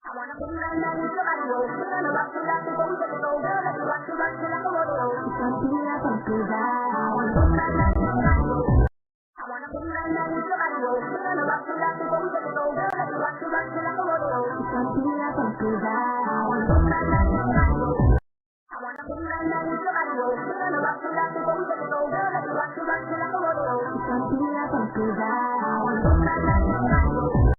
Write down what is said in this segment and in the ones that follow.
I wanna put you right now in your body, oh. Put on a rock to rock before we get to go, girl. Let me rock you like a rodeo. It's something I can't do that. I wanna put you right now in your body, oh. I wanna put you right now in your body, oh. Put on a rock to rock before we get to go, girl. Let me rock you like a rodeo. It's something I can't do that. I wanna put you right now in your body, oh. I wanna put you right now in your body, oh. Put on a rock to rock before we get to go, girl. Let me rock you like a rodeo. It's something I can't do that. I wanna put you right now in your body, oh.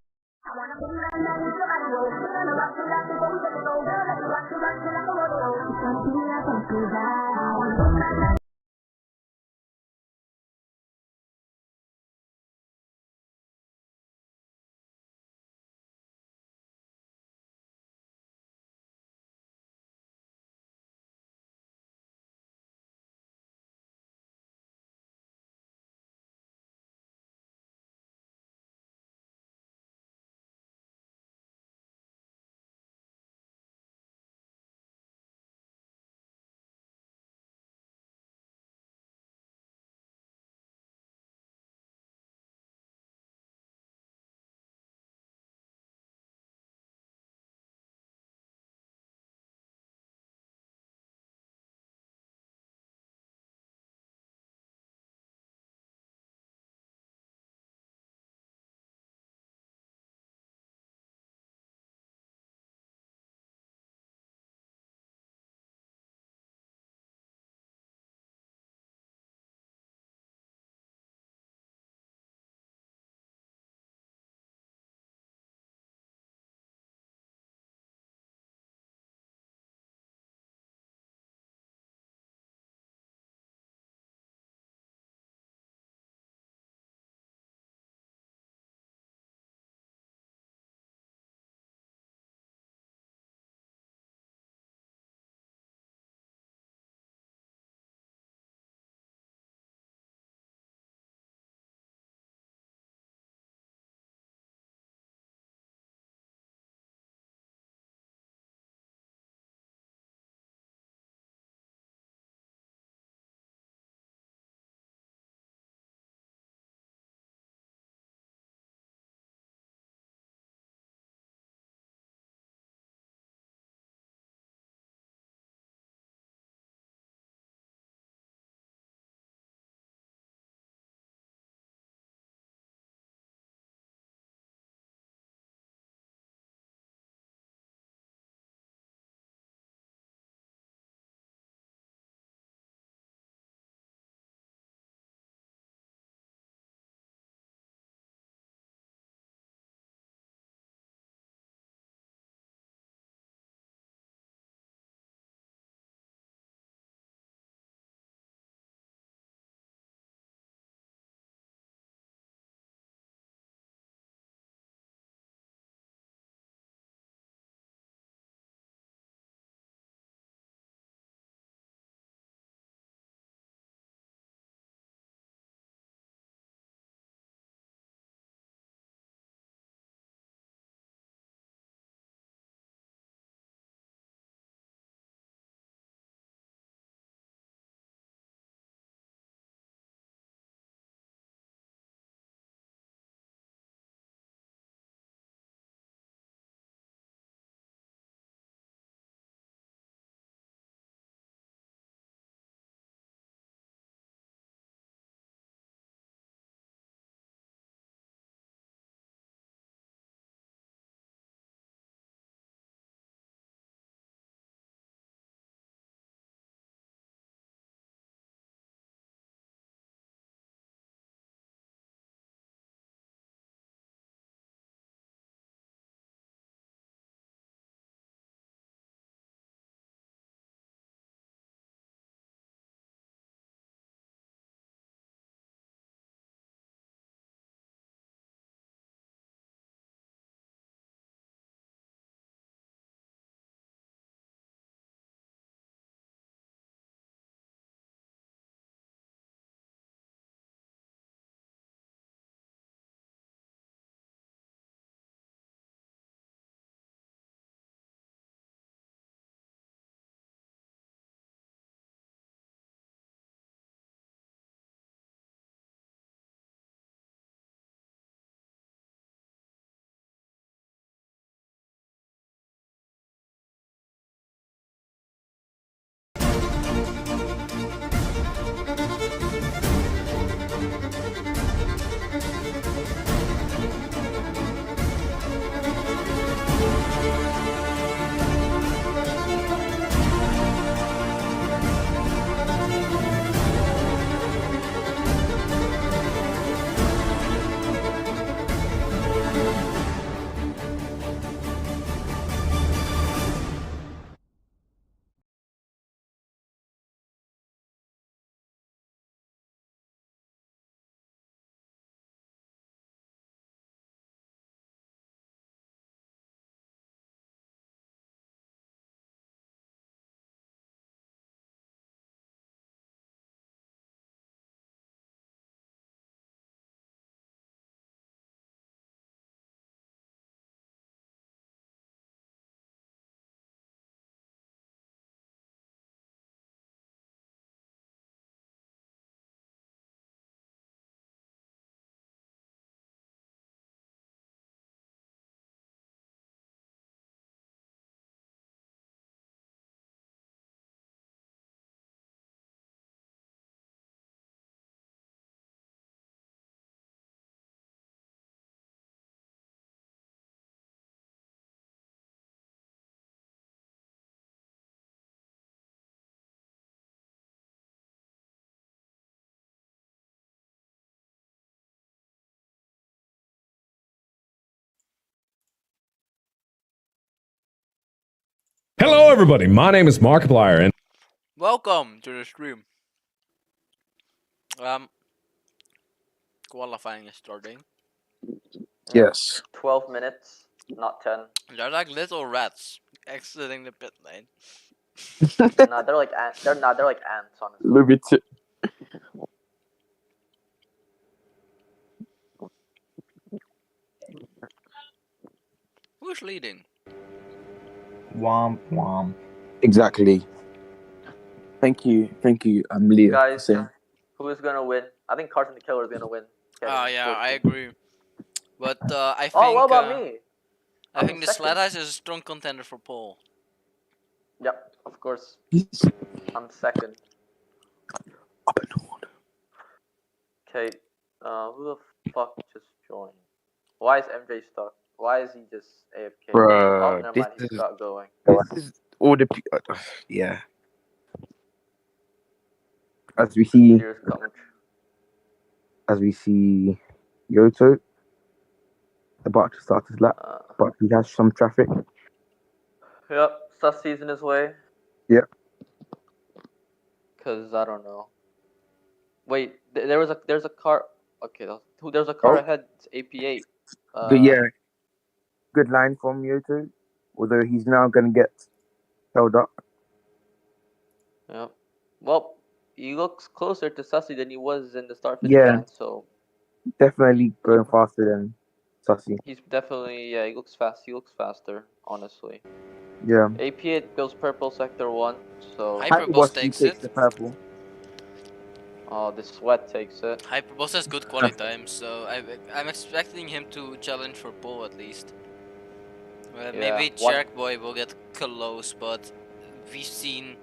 I wanna put you right now in your body, oh. Put on a rock to rock before we get to go, girl. Let me rock you like a rodeo. It's something I can't do that. I wanna put you right now. Hello everybody, my name is Markiplier and Welcome to the stream. Qualifying is starting. Yes. 12 minutes, not 10. They're like little rats exiting the pit lane. Nah, they're like they're like ants, honestly. Look at it. Who's leading? Womp womp. Exactly. Thank you, Leo. Guys, for saying. who is gonna win? I think Carson the Killer is gonna win. Ah, yeah, I agree. But I think. Oh, what about me? I think the second. Sled Ice is a strong contender for pole. Yep, of course. I'm second. Up and on. Okay, who the fuck just joined? Why is MJ stuck? Why is he just AFK? Bruh, Oh, never mind, this he's is- got going. This is all the yeah. As we see, Serious comment. Yoto about to start his lap, but he has some traffic. Yep, Sussy's in his way. Yep. Cause I don't know. Wait, there's a car. Okay, there's a car ahead. It's AP8. But yeah, good line from Yoto. Although he's now gonna get held up. Yep. Well, he looks closer to Sussy than he was in the start finish Yeah. line, so Definitely going faster than Sussy. he's definitely he looks fast. He looks faster, honestly. Yeah. AP8 goes purple sector 1, so Hyperboss takes it. The purple. oh, the sweat takes it. Hyperboss has good quality time, so I'm expecting him to challenge for pole at least. Maybe Shark Boy will get close, but we've seen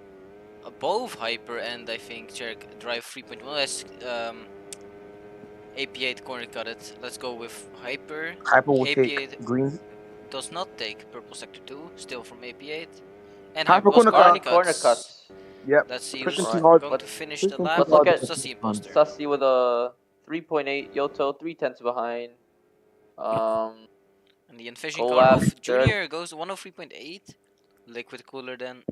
both Hyper and I think Shark drive 3.1 as AP8 corner cut it. Let's go with Hyper. Hyper will AP8 take green. does not take purple sector 2, still from AP8. And Hyper Hyperboss corner corner cuts. Yep. Let's see Pushing who's too hard. going to finish the Pushing lap. Let's look at Sussy Imposter. Sussy with a 3.8, Yoto 3/10 behind. And the Envision Olaf, car of third. Junior goes 103.8. Liquid Cooler then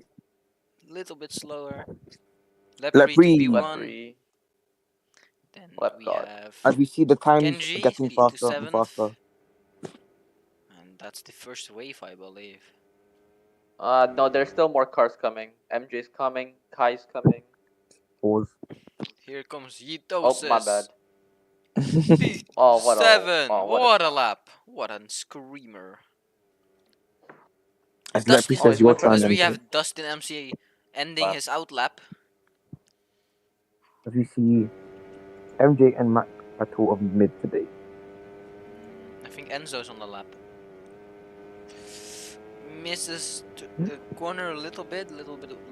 little bit slower. Lepre Lepre. 2P1. Lepre. Then Left we guard. have As we see the times Genji getting to faster and 7th. faster. And that's the first wave, I believe. No, there's still more cars coming. MJ's coming. Kai's coming. Pause. Here comes Oh, Yitosis. my bad. Oh, what P7. a What a lap. What a screamer. As Dustin, Lepre says, your turn. as we MJ. have Dustin MC ending his out lap. As we see MJ and Mac are two of mid today. I think Enzo's on the lap. Misses the corner a little bit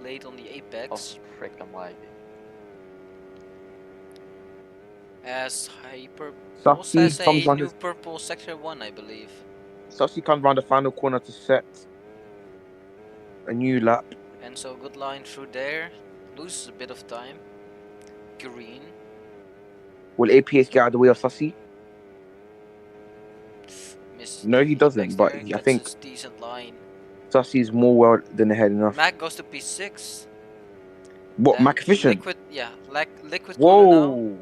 late on the apex. Oh, frick, I'm lagging. As Hyper Sussy has comes a on new his- purple sector 1, I believe. Sussy comes around the final corner to set a new lap. And so good line through there. Loses a bit of time. Green. Will APS get out of the way of Sussy? Misses No, the he doesn't, apex but there, I gets think- his decent line. Sussy's more well than ahead enough. Mac goes to P6. What, Then Mac efficient? Liquid, yeah, liquid cooler now. Whoa!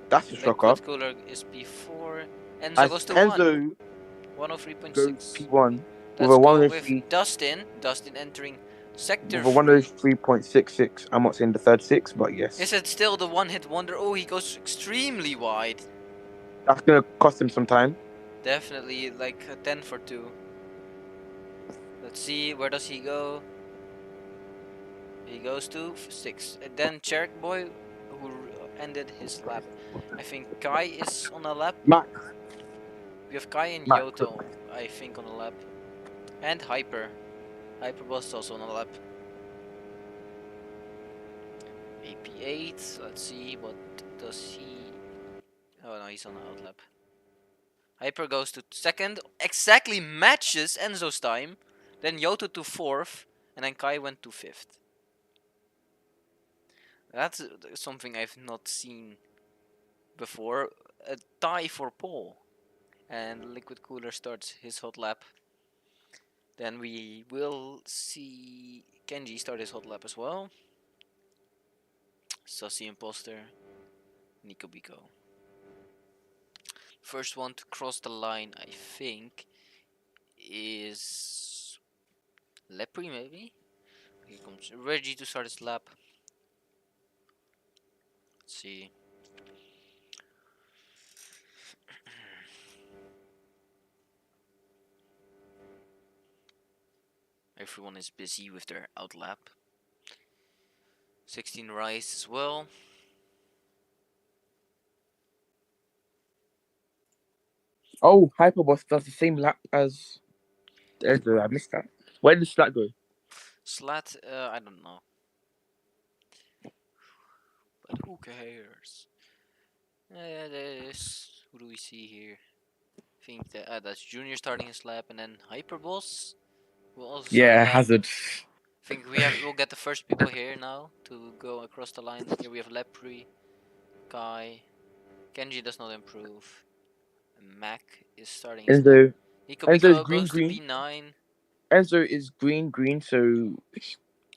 That's a shocker. Liquid cooler is P4. Enzo As goes to 1. Enzo 103.6. goes P1 Let's with a go 103 with Dustin. Dustin entering sector with a 3. 103.66. I'm not saying the third six, but yes. Is it still the one-hit wonder? Oh, he goes extremely wide. That's gonna cost him some time. Definitely like a 10 for 2. Let's see, where does he go? He goes to 6. And then Cherk Boy, who ended his lap. I think Kai is on a lap. Mac. We have Kai and Mac. Yoto, I think, on a lap. And Hyper. Hyperboss also on a lap. AP8, let's see, what does he... Oh no, he's on the out lap. Hyper goes to 2nd, exactly matches Enzo's time. Then Yoto to 4th, and then Kai went to 5th. That's something I've not seen before. A tie for pole. And Liquid Cooler starts his hot lap. Then we will see Kenji start his hot lap as well. Sussy Imposter, Nico Biko. First one to cross the line, I think, is Lepri maybe? Here comes Reggie to start his lap. Let's see. Everyone is busy with their out lap. 16 Rice as well. Oh, Hyperboss does the same lap as Ezra. I missed that. Where did Slat go? Slat, I don't know. But who cares? Who do we see here? I think that that's Junior starting his lap, and then Hyperboss will also start Yeah, a lap. Hazard. I think we'll get the first people here now to go across the line. Here we have Lepri, Kai, Kenji does not improve. Mac is starting his lap. Enzo. Nico Enzo's Biko green, goes to green. P9. Enzo is green, so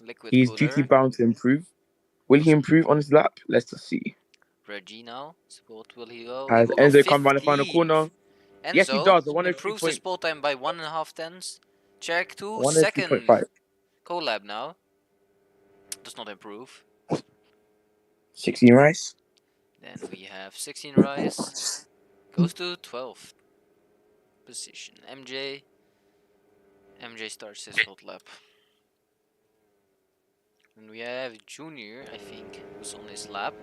Liquid he's Cooler. duty bound to improve. Will he improve on his lap? Let's just see. Reggie now. So what will he go? Has He will Enzo go come around the final 15th. corner? Enzo Yes, he does. The improves his pole time by 1.5 tenths. Check to 103.5. second. Collab now. Does not improve. 16 Rice. Then we have 16 Rice. Goes to 12th position. MJ starts his hot lap. And we have Junior, I think, who's on his lap.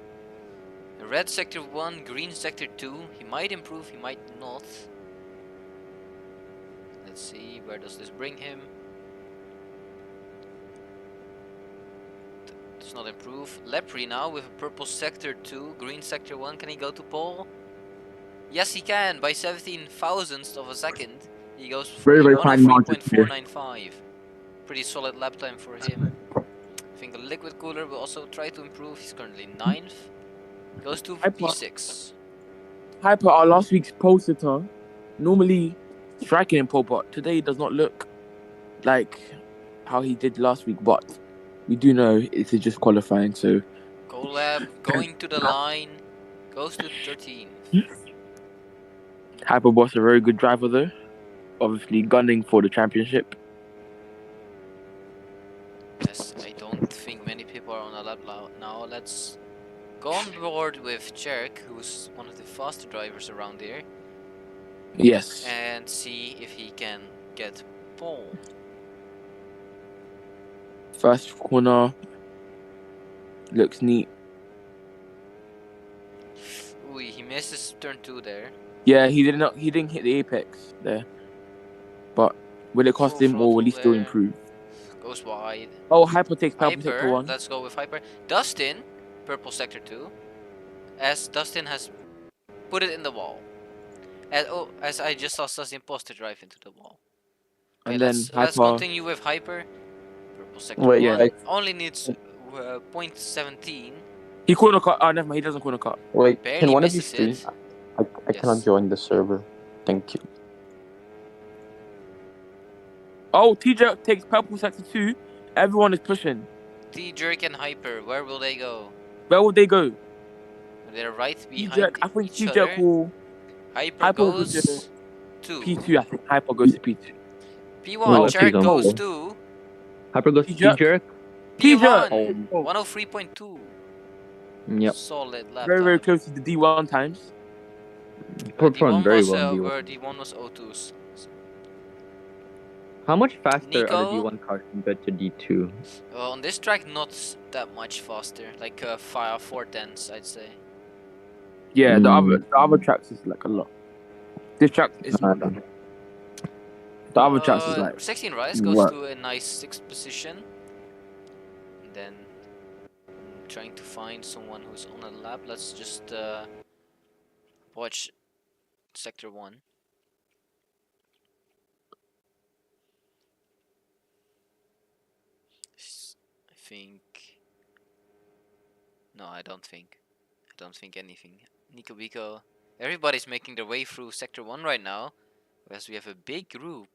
Red sector 1, green sector 2. He might improve, he might not. Let's see, where does this bring him? Does not improve. Lepri now with a purple sector 2, green sector 1. Can he go to pole? Yes, he can, by 17 thousandths of a second. He goes for Very fine margin. 103.495. Pretty solid lap time for him. I think a Liquid Cooler will also try to improve. He's currently 9th. Goes to P6. Hyper, our last week's pole sitter, normally striking in pole, but today does not look like how he did last week. But we do know it's just qualifying, so. Collab going to the line. Goes to 13th. Hyperboss a very good driver though. Obviously gunning for the championship. Yes, I don't think many people are on a lap now. Let's go on board with Cherk, who's one of the faster drivers around here. Yes. And see if he can get pole. First corner. Looks neat. Ooh, he misses turn 2 there. Yeah, he didn't hit the apex there. But will it cost him or will he still improve? Goes wide. Oh, Hyper takes purple sector Hyper, 1. let's go with Hyper. Dustin, purple sector 2. As Dustin has put it in the wall. As I just saw Sussy Imposter drive into the wall. Okay, And then let's Hyper. continue with Hyper. Purple sector Wait, 1. yeah. Only needs 0.17. He corner cut. Oh, never mind. He doesn't corner cut. Wait, Barely can one of you misses stream? it. I cannot Yes. join the server. Thank you. Oh, T-Jerk takes purple sector 2. Everyone is pushing. T-Jerk and Hyper, where will they go? Where will they go? They're right behind T-Jerk. I think each T-Jerk other. will. Hyper goes to P2. I think Hyper goes to P2. P1. Cherk P1. goes to Hyper goes T-Jerk. T-Jerk. T-Jerk. P1. Oh. 103.2. Yep. Solid lap Very, very time. close to the D1 times. Performed very was, well in where D1. D1 was O2s. How much faster are Nico? the D1 cars compared to D2? Well, on this track, not that much faster. Like 4 tenths, I'd say. Yeah, the other tracks is like a lot. This track is not that. The other tracks is like 16 Rise goes what? to a nice 6th position. And then trying to find someone who's on a lap. Let's just watch sector 1. I think. No, I don't think. I don't think anything. Nico Biko. Everybody's making their way through sector 1 right now. Whereas we have a big group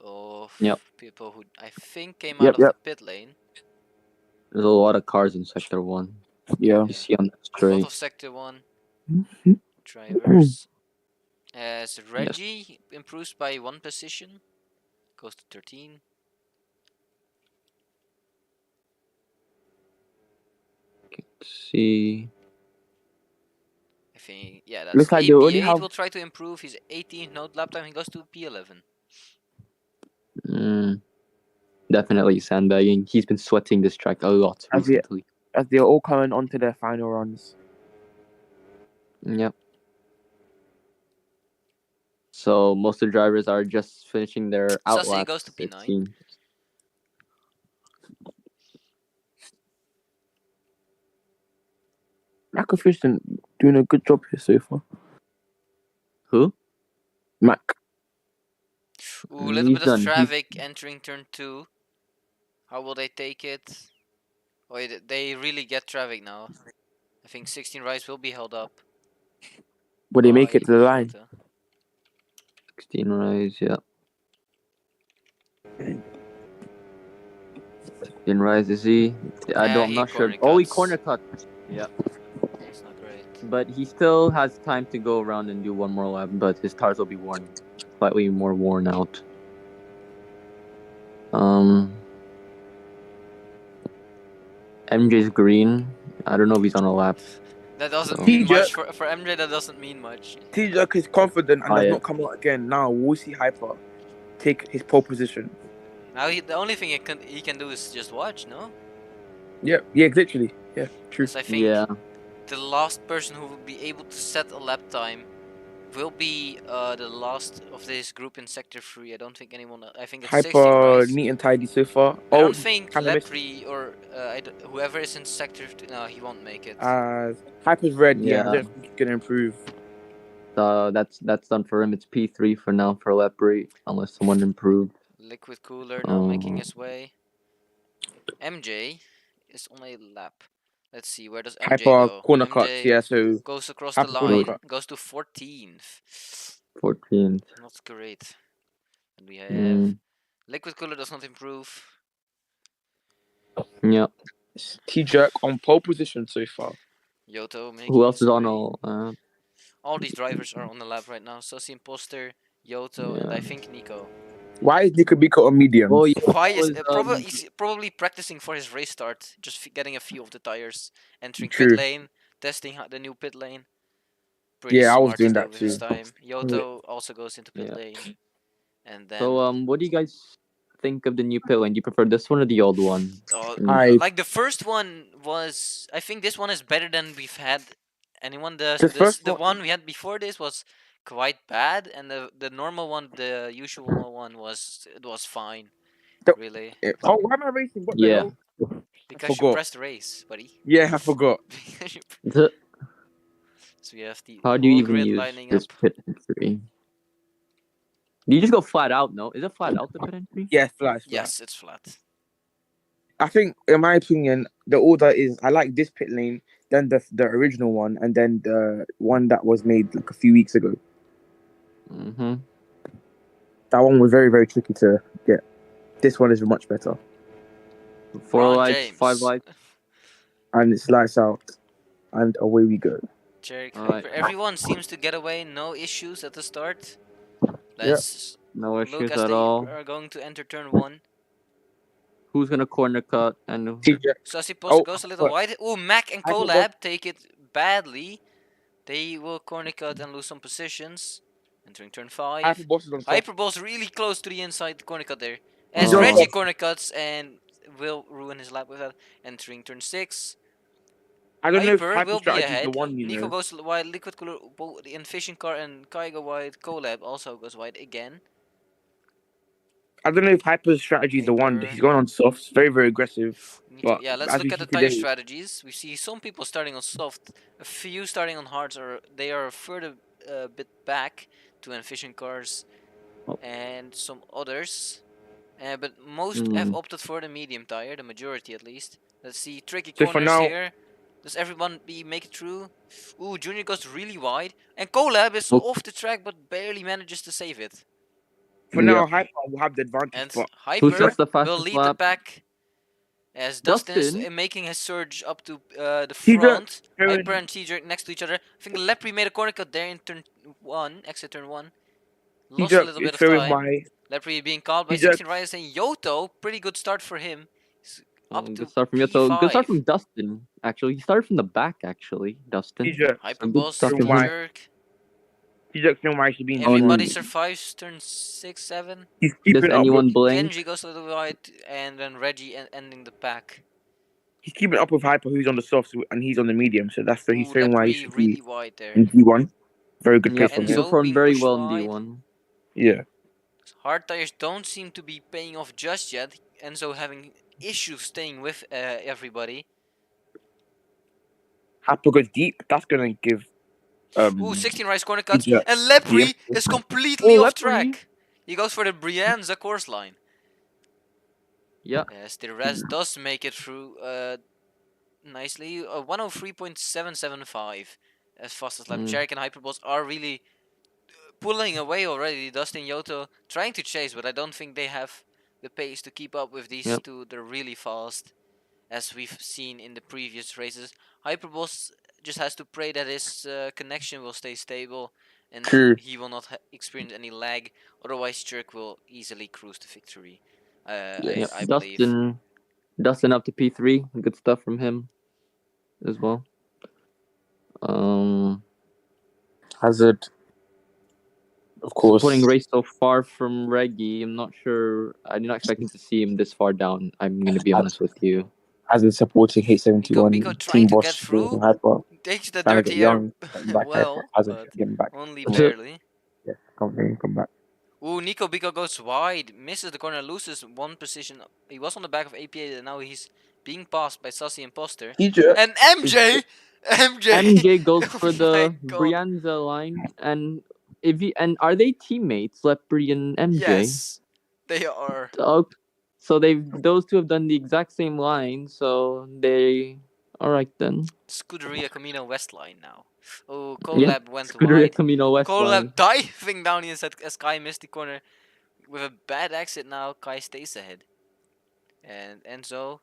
of Yep. people who I think came Yep, out of yep. the pit lane. There's a lot of cars in Sector 1. Yeah. You see on the A lot straight. of Sector 1 Mhm. drivers. As Reggie improves by 1 position, goes to 13. See. I think, yeah, that's Looks like they already AB8 have. will try to improve his 18th node lap time. He goes to P11. Definitely sandbagging. He's been sweating this track a lot As they, recently. as they're all coming onto their final runs. Yep. So most of the drivers are just finishing their out Sussy goes laps, to it P9. seems. Mac Efficient doing a good job here so far. Who? Mac. Ooh, a little He's bit of done. traffic entering turn 2. How will they take it? Oh, they really get traffic now. I think 16 rides will be held up. But they make by it to the line. Jota. 16 rise, yeah. 16 rise, is he? I'm not sure. Oh, he corner cut. Yeah. It's not great. But he still has time to go around and do one more lap, but his tires will be slightly more worn out. MJ's green. I don't know if he's on a lap. That doesn't So- mean much T-Jerk. for MJ. That doesn't mean much. T-Jerk is confident and Oh, does yeah. not come out again. Now we'll see Hyper take his pole position. Now the only thing he can do is just watch, no? Yeah, literally. Yeah, true. Because I think Yeah. the last person who will be able to set a lap time will be the last of this group in Sector 3. I don't think anyone. I think it's 16 Hyper rides. neat and tidy so far. I don't think kinda missed- Lepri or whoever is in Sector 2, no, he won't make it. Hyper's red. Yeah, I Yeah. don't think he's gonna improve. That's done for him. It's P3 for now for Lepri, unless someone improved. Liquid Cooler now making his way. MJ is on a lap. Let's see, where does MJ Hyper go? corner MJ cuts. Yeah, so goes across Hyper the corner line, cut. goes to 14th. 14th. Not great. And we have Mm. Liquid Cooler does not improve. Yeah. T-Jerk on pole position so far. Yoto making Who else his is on way. all? All these drivers are on the lap right now. Sussy Imposter, Yoto, and Yeah. I think Nico. Why is Nico Biko on medium? Oh, yeah. Why is was, he's probably practicing for his race start, just getting a feel of the tires, entering True. pit lane, testing the new pit lane. Pretty Yeah, I was smart doing to that do with his too. time. Yoto also goes into pit Yeah. lane, and then So what do you guys think of the new pit lane? Do you prefer this one or the old one? like the first one was. I think this one is better than we've had. Anyone the one we had before this was quite bad, and the normal one, the usual one was fine. Really, Oh, why am I racing? What the Yeah. hell? because you forgot. pressed race, buddy. Yeah, I forgot. Because you So we have the How do you whole even grid use lining this up. pit entry? Do you just go flat out? No, is it flat out the pit entry? Yeah, flat. Yes, it's flat. I think, in my opinion, the order is I like this pit lane, then the original one, and then the one that was made like a few weeks ago. Mm-hmm. That one was very, very tricky to get. This one is much better, 4 Ron lights, James. 5 lights. and it's lights out, and away we go. Jerick Alright. Hyper. Everyone seems to get away, no issues at the start. Let's No look issues as at they all. are going to enter turn 1. Who's gonna corner cut and Sussy Poster Oh, goes a little wide. Oh, Mac and I forgot- Collab take it badly. They will corner cut and lose some positions. Entering turn 5. Hyperboss is on top. Hyperball's really close to the inside corner cut there. As Oh. Reggie corner cuts and will ruin his lap with that. Entering turn 6. I don't know if Hyper Hyper will be strategy is ahead. the one. Nico goes wide. Liquid Cooler in Fishing Car and Kai go wide. Collab also goes wide again. I don't know if Hyper's strategy is the one. Hyper. He's going on softs, very, very aggressive. But Yeah, let's as look we at the see tire today- strategies. We see some people starting on soft, a few starting on hards, or they are further bit back to efficient cars, Oh. and some others. But most have opted for the medium tire, the majority at least. Let's see tricky So for corners now- here. Does everyone make it through? Ooh, Junior goes really wide, and Collab is Oh. off the track but barely manages to save it. For now, Hyper will have the advantage, And but Who Hyper sets the will fastest lead the lap? pack as Dustin is Dustin? making his surge up to the T-Jerk front. going- Hyper and T-Jerk next to each other. I think Lepre made a corner cut there in turn 1, exit turn 1. Lost a T-Jerk little is bit of showing time. my Lepre being called by T-Jerk. 16 Riders and Yoto. Pretty good start for him. He's up to Good start from Yoto. P5. Good start from Dustin. Actually, he started from the back. Actually, Dustin. T-Jerk. Hyperboss, start from him. T-Jerk. T-Jerk showing why he should be in Everybody G1. survives turn 6, 7. He's Does keeping up. anyone With, blink? Kenji goes a little wide, and then Reggie ending the pack. he's keeping up with Hyper, who's on the softs, and he's on the medium. So that's so he's Ooh, showing why he Lepre should really be wide there. in G1. Very good Yeah, place from And he him. so performed being very pushed well in wide. D1. Yeah. Hard tires don't seem to be paying off just yet. Enzo having issues staying with everybody. Hyper goes deep. That's gonna give. Ooh, 16 rise corner cuts. Yeah. And Lepre Yeah. is completely Oh, off Lepre. track. He goes for the Brianza course line. Yeah. Yes, the rest does make it through nicely. 103.775 as fast as lap. Cherek and Hyperballs are really pulling away already. Dustin Yoto trying to chase, but I don't think they have the pace to keep up with these two. They're really fast, as we've seen in the previous races. Hyperboss just has to pray that his connection will stay stable and he will not experience any lag. Otherwise, Jerk will easily cruise to victory. I believe. Dustin up to P3. Good stuff from him as well. Hazard, of course. Putting race so far from Reggie, I'm not sure. I'm not expecting to see him this far down. I'm going to be honest with you. Hazard supporting H71. Biko Team trying to boss get through. Hyper. Takes the Trying to dirty get air young. Back well, Hazard but getting back. only barely. Yeah, come back. Ooh, Nico Biko goes wide, misses the corner, loses one position. He was on the back of APA, and now he's being passed by Sassy Imposter. And MJ! MJ goes for Oh the my God. Brianza line, and are they teammates, Lepre and MJ? Yes, they are. So those two have done the exact same line, so they all right then. Scuderia Camino West line now. Oh, Yeah, Colab went Scuderia wide. Camino West line. Colab diving down the inside as Kai missed the corner. With a bad exit now, Kai stays ahead. And Enzo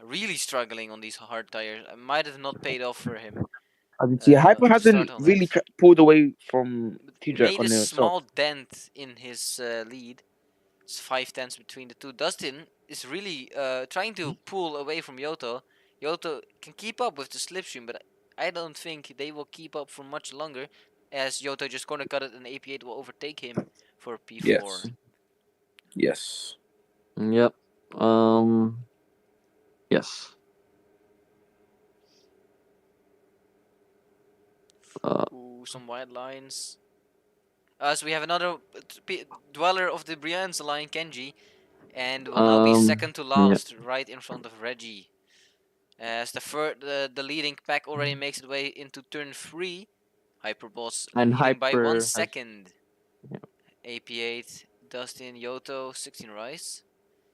really struggling on these hard tires. It might have not paid off for him. Hyper hasn't really pulled away from T-Jerk made on a the small dent in his lead. It's 5/10 between the two. Dustin is really trying to pull away from Yoto. Yoto can keep up with the slipstream, but I don't think they will keep up for much longer, as Yoto just corner cut it and AP8 will overtake him for P4. Yes. Yep. Yes. Ooh, some wide lines. So we have another dweller of the Brianza line, Kenji, and will now be second to last, right in front of Reggie. As the leading pack already makes its way into turn 3, Hyperboss leading by 1 second. AP8, Dustin, Yoto, 16 Rice.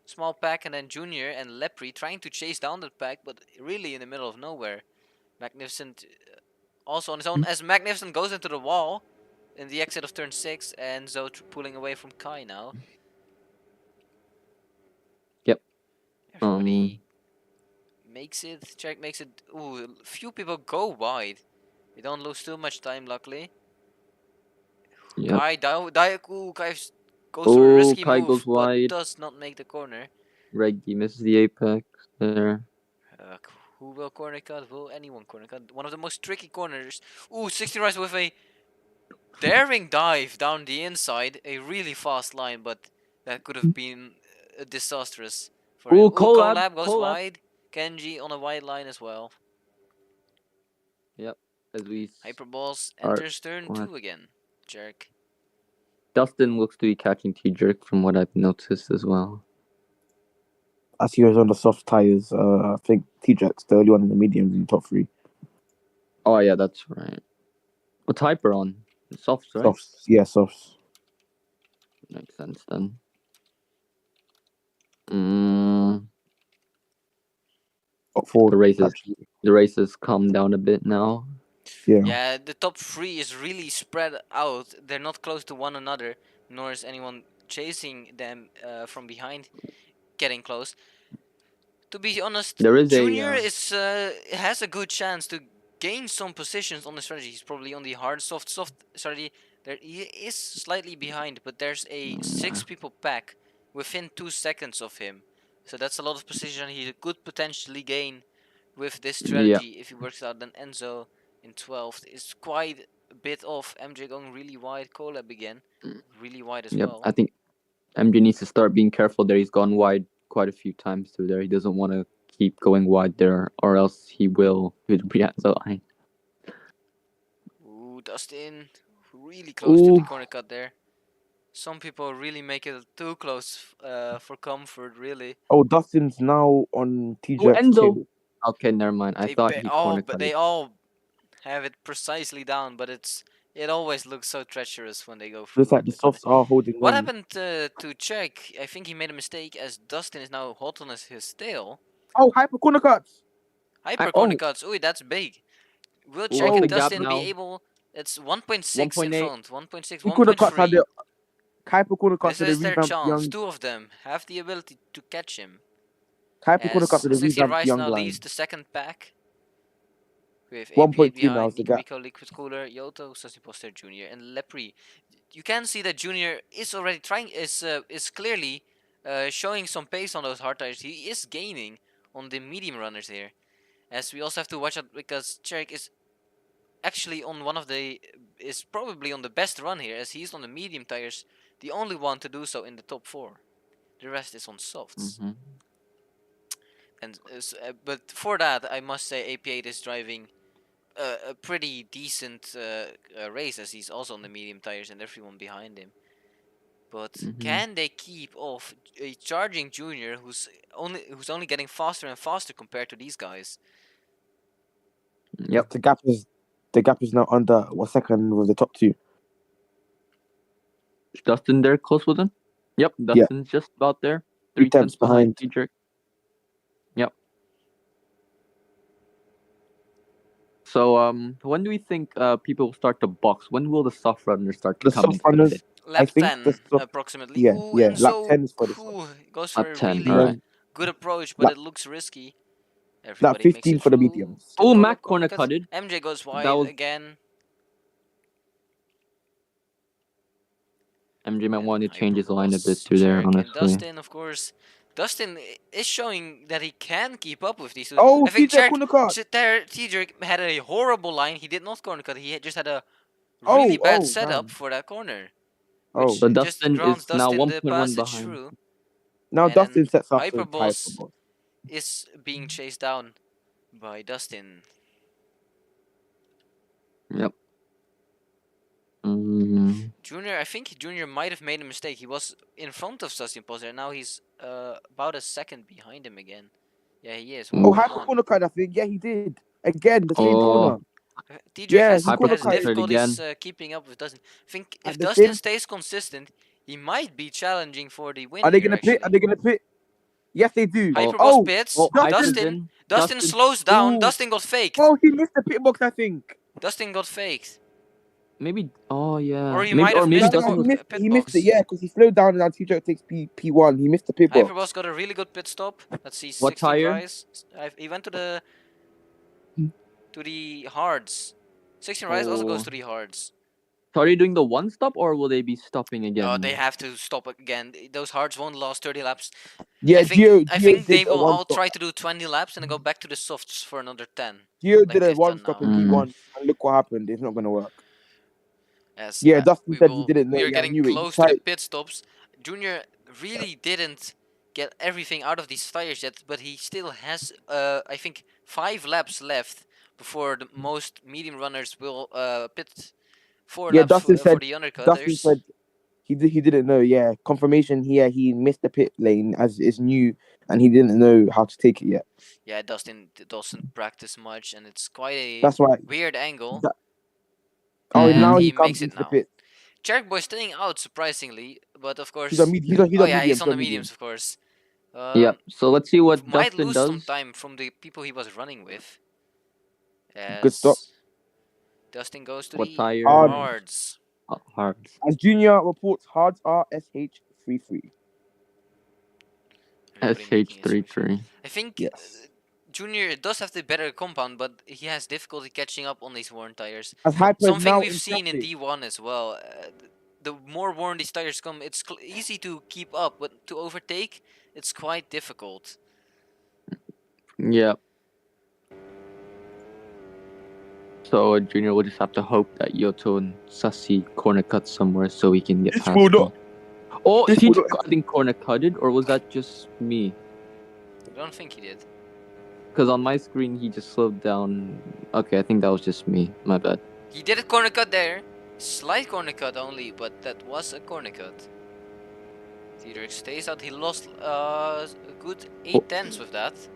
Small pack, and then Junior and Lepre trying to chase down the pack, but really in the middle of nowhere. Magnificent also on his own, as Magnificent goes into the wall in the exit of turn 6, and Zoe pulling away from Kai now. Yep. Everybody makes it. Cherek makes it. Ooh, few people go wide. We don't lose too much time, luckily. Yep. Kai goes for a risky Kai move, goes but wide. does not make the corner. Reggie misses the apex there. Who will corner cut? Will anyone corner cut? One of the most tricky corners. Ooh, 16 Rise with a daring dive down the inside. A really fast line, but that could have been disastrous for him. Collab goes wide. Kenji on a wide line as well. Yep. As we Hyperballs enters turn 2 again. Jerk. Dustin looks to be catching T-Jerk from what I've noticed as well. As he was on the soft tires, I think T-Jerk's the only one in the mediums in the top 3. Oh yeah, that's right. What's Hyper on? Softs, right? Softs, yeah, softs. Makes sense then. The races calm down a bit now. Yeah, the top 3 is really spread out. They're not close to one another. nor is anyone chasing them from behind getting close. To be honest, There is Junior has a good chance to gain some positions on the strategy. He's probably on the hard soft strategy. There he is slightly behind, but there's a 6 people pack within 2 seconds of him. So that's a lot of position he could potentially gain with this strategy if he works out. Then Enzo in 12th is quite a bit off. MJ going really wide. Collab again, really wide as well. I think MJ needs to start being careful there. He's gone wide quite a few times through there. He doesn't want to keep going wide there, or else he will hit the line. Ooh, Dustin, really close to the corner cut there. Some people really make it too close for comfort, really. Oh, Dustin's now on TJ. Enzo. Okay, never mind. I thought he corner cut. But they all have it precisely down, but it always looks so treacherous when they go through. Looks like the softs are holding What on. happened to Czech? I think he made a mistake as Dustin is now hot on his tail. Oh, hyper corner cuts. Hyper corner cuts. Ooh, that's big. Will Czech and Dustin be able? It's 1.6 in front. 1.6, 1.3. Hyper corner cuts. This is their chance. 2 of them have the ability to catch him. Hyper corner cuts to the 60 revamped Rice young now line. leads the second pack. With 1.2 now behind, is the gap. Nico Liquid Cooler, Yoto, Sassy Poster Jr. and Lepri. You can see that Junior is already trying, is clearly showing some pace on those hard tires. He is gaining on the medium runners here. As we also have to watch out because Cherek is actually on is probably on the best run here, as he's on the medium tires, the only one to do so in the top 4. The rest is on softs. And but for that, I must say AP8 is driving a pretty decent race, as he's also on the medium tires and everyone behind him. But can they keep off a charging Junior who's only getting faster and faster compared to these guys? Yep. The gap is now under 1 second with the top 2. Is Dustin there close with him? Yep, Dustin's just about there. 3 tenths behind TJ. Yep. So when do we think people will start to box? When will the soft runners start to come soft runners, Lap 10 approximately. Yeah, ooh, yeah. And lap so, 10 is for this one. Goes for lap a 10, really good approach, but it looks risky. Lap 15 for the mediums. Oh, Mac corner cutted. MJ goes wide again. MJ might want to change his line a bit through there, honestly. And Dustin, of course. Dustin is showing that he can keep up with these two. Oh, I think TJ corner cut. TJ had a horrible line. He did not corner cut. He just had a really bad setup for that corner. Oh, so Dustin is now 1.1 behind. Through. Now And Dustin sets up Hyperboss is being chased down by Dustin. Yep. Junior, I think Junior might have made a mistake. He was in front of Sassy Imposter, and now he's about a second behind him again. Yeah, he is. Oh, hyper corner cut, I think. Yeah, he did. Again, the same corner. TJ has difficulties keeping up with Dustin. I think if Dustin stays consistent, he might be challenging for the win. Are they gonna pit? Are they gonna pit? Yes, they do. Hyperboss pits. Dustin slows down. Dustin got faked. Oh, he missed the pit box, I think. Dustin got faked. Maybe. Oh yeah. Or he might have missed the pit He missed it, yeah, because he slowed down and now TJ takes P1. He missed the pit box. Hyperboss got a really good pit stop. Let's see. What tire? Rise. He went to the hards. 16 Rise also goes to the hards. So are you doing the one stop or will they be stopping again? Oh, they have to stop again. Those hards won't last 30 laps. Yeah, I think they will all try to do 20 laps and then go back to the softs for another 10. Gio did a one stop in P1 and look what happened. It's not gonna work. Yeah, Dustin said he didn't know. We are getting close to the pit stops. Junior really didn't get everything out of these tires yet, but he still has, I think, 5 laps left before the most medium runners will pit 4 laps Dustin for the undercutters. Dustin said he didn't know. Yeah, confirmation here. He missed the pit lane as is new, and he didn't know how to take it yet. Yeah, Dustin doesn't practice much, and it's quite a weird angle. Now he makes comes it into the pit. Cherek Boy staying out surprisingly, but of course he's on he's on the mediums, of course. Yeah. So let's see what might Dustin lose does. some time from the people he was running with. Good stop. Dustin goes to what the tire? hards. hard. As Junior reports, hards are SH33. Everybody making a switch. SH33. I think Yes. Junior does have the better compound, but he has difficulty catching up on these worn tires. As Hyper is Something now we've in seen in traffic. D1 as well. The more worn these tires come, it's easy to keep up, but to overtake, it's quite difficult. Yeah. So Junior will just have to hope that Yoto and Sassy corner cut somewhere so he can get This past will them. not. Oh, This he will just not- got corner cutted, or was that just me? I don't think he did. Because on my screen he just slowed down. Okay, I think that was just me. My bad. He did a corner cut there. Slight corner cut only, but that was a corner cut. Theodoric stays out. He lost a good 8 tenths with that. 9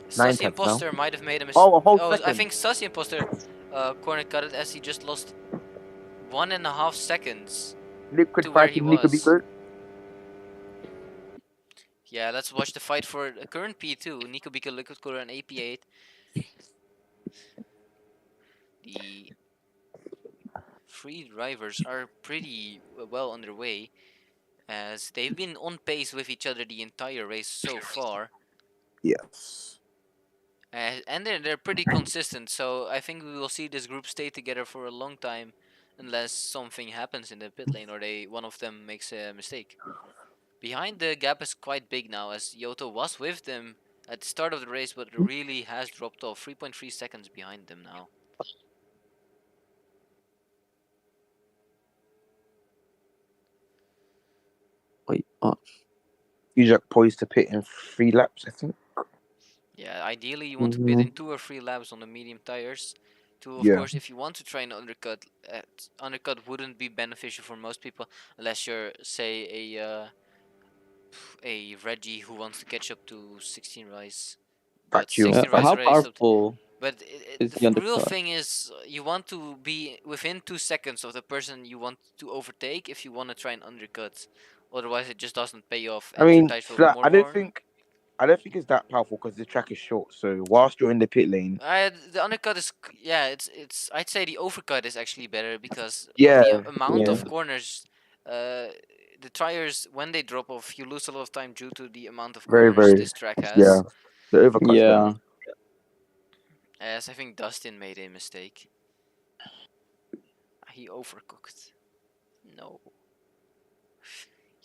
Sussy tenths now. Imposter might have made a mistake. Oh, a whole I second. think Sussy Imposter corner cut it as he just lost 1.5 seconds. Liquid to where he fighting Nico was. Biko. Yeah, let's watch the fight for the current P2. Nico Biko, Liquid Cooler, and AP8. The three drivers are pretty well underway, as they've been on pace with each other the entire race so far. Yes. And they're pretty consistent, so I think we will see this group stay together for a long time, unless something happens in the pit lane or one of them makes a mistake. Behind, the gap is quite big now, as Yoto was with them at the start of the race, but really has dropped off. 3.3 seconds behind them now. Wait, Ujak poised to pit in 3 laps, I think. Yeah, ideally you want to pit in 2 or 3 laps on the medium tires. Of Yeah. course, if you want to try an undercut, undercut wouldn't be beneficial for most people, unless you're, say, a Reggie who wants to catch up to 16 rise. But Got you. 16 rise how already stopped. powerful But is the the real undercut? thing is, you want to be within 2 seconds of the person you want to overtake if you want to try and undercut. Otherwise, it just doesn't pay off. I mean, tires will be more I don't worn. think it's that powerful because the track is short. So whilst you're in the pit lane, The undercut is, yeah, it's. I'd say the overcut is actually better because Yeah, of the amount yeah. of corners. The tires, when they drop off, you lose a lot of time due to the amount of Very, corners very. this track has. Yeah. The overcuts. Yeah. As I think Dustin made a mistake. He overcooked. No.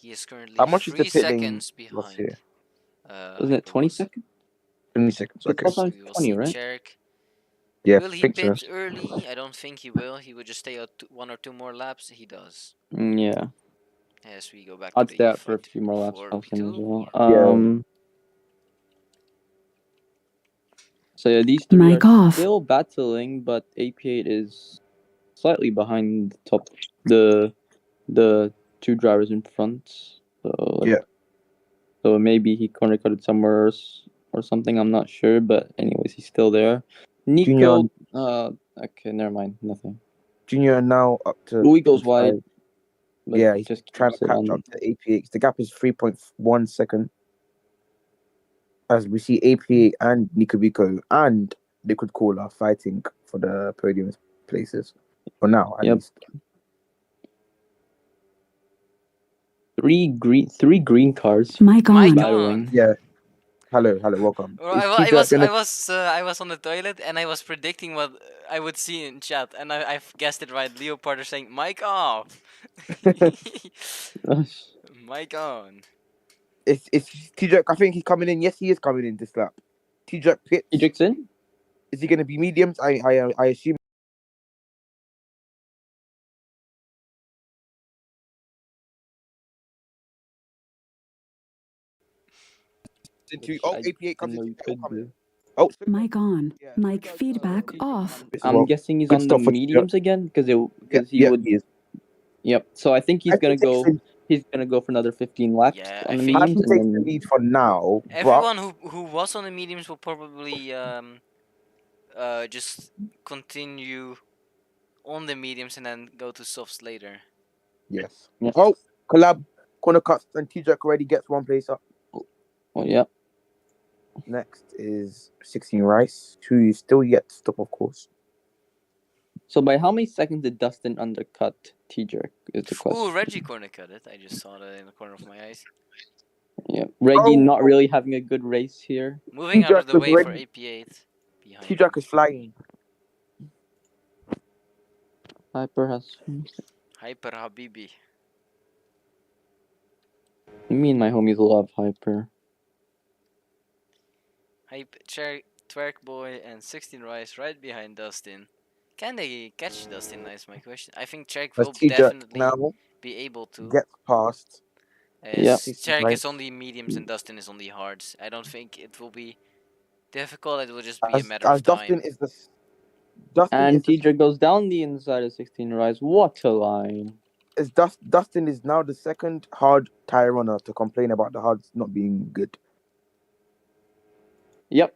He is currently How much is the 3 pit lane seconds loss behind. here? Wasn't it 20 seconds? 20 seconds. It's Okay. also- We will 20, see right? Cherk. Yeah, Will he think so. pit early? I don't think he will. He would just stay out 1 or 2 more laps. He does. Yeah. As we go back I'd to stay the out for a fight few more laps for of him as P2. well. Yeah. So yeah, these three Mic are off. still battling, but AP8 is slightly behind the two drivers in front. So Yeah. So maybe he corner cutted somewhere or something. I'm not sure, but anyways, he's still there. Nico. Okay, never mind. Nothing. Junior now up to. Louis goes 5. wide. But Yeah, he's just trying keeps to it catch on. up to AP8. The gap is 3.1 second. As we see AP8 and Nikobiko and Liquid Cooler fighting for the podium places. For now, at Yep. least. Three green cars Mic Mic on. battling. Yeah. Hello, welcome. Well, Is I T-Jack was gonna- I was on the toilet and I was predicting what I would see in chat, and I've guessed it right. Leopard is saying mic off. Mic on. It's T-Jack, I think he's coming in. Yes, he is coming in this lap. T-Jack pits. Eject's in? Is he going to be mediums? I assume. Which Oh, I AP8 comes didn't know into you the could coming do. in. Oh, Mic on. Yeah, Mic he does, feedback he- off. I'm guessing he's Good on the stuff for mediums again because he yeah, would. he is. Yep. So I think I he's gonna think go. He's gonna go for another 15 laps Yeah, on I the think- I mediums, think and takes the then lead for now. Everyone who was on the mediums will probably just continue on the mediums and then go to softs later. Yes. Yeah. Oh, collab, corner cuts, and T-Jack already gets one place up. oh yeah, Next is 16 Rice, who is still yet to stop, of course. So by how many seconds did Dustin undercut T-Jerk is the question. Ooh, Reggie corner cut it. I just saw that in the corner of my eyes. Yeah, Reggie not really having a good race here. Moving out of the way for AP8. T-Jack is flying. Hyper has. Hyper Habibi. Me and my homies love Hyper. Twerk Boy and 16 Rice right behind Dustin. Can they catch Dustin? That's my question. I think Cherk will definitely be able to. Get past. Cherk is only mediums and Dustin is only hards. I don't think it will be difficult. It will just be a matter of time. And T-Jerk goes down the inside of 16 Rice. What a line. Dustin is now the second hard tire runner to complain about the hards not being good. Yep.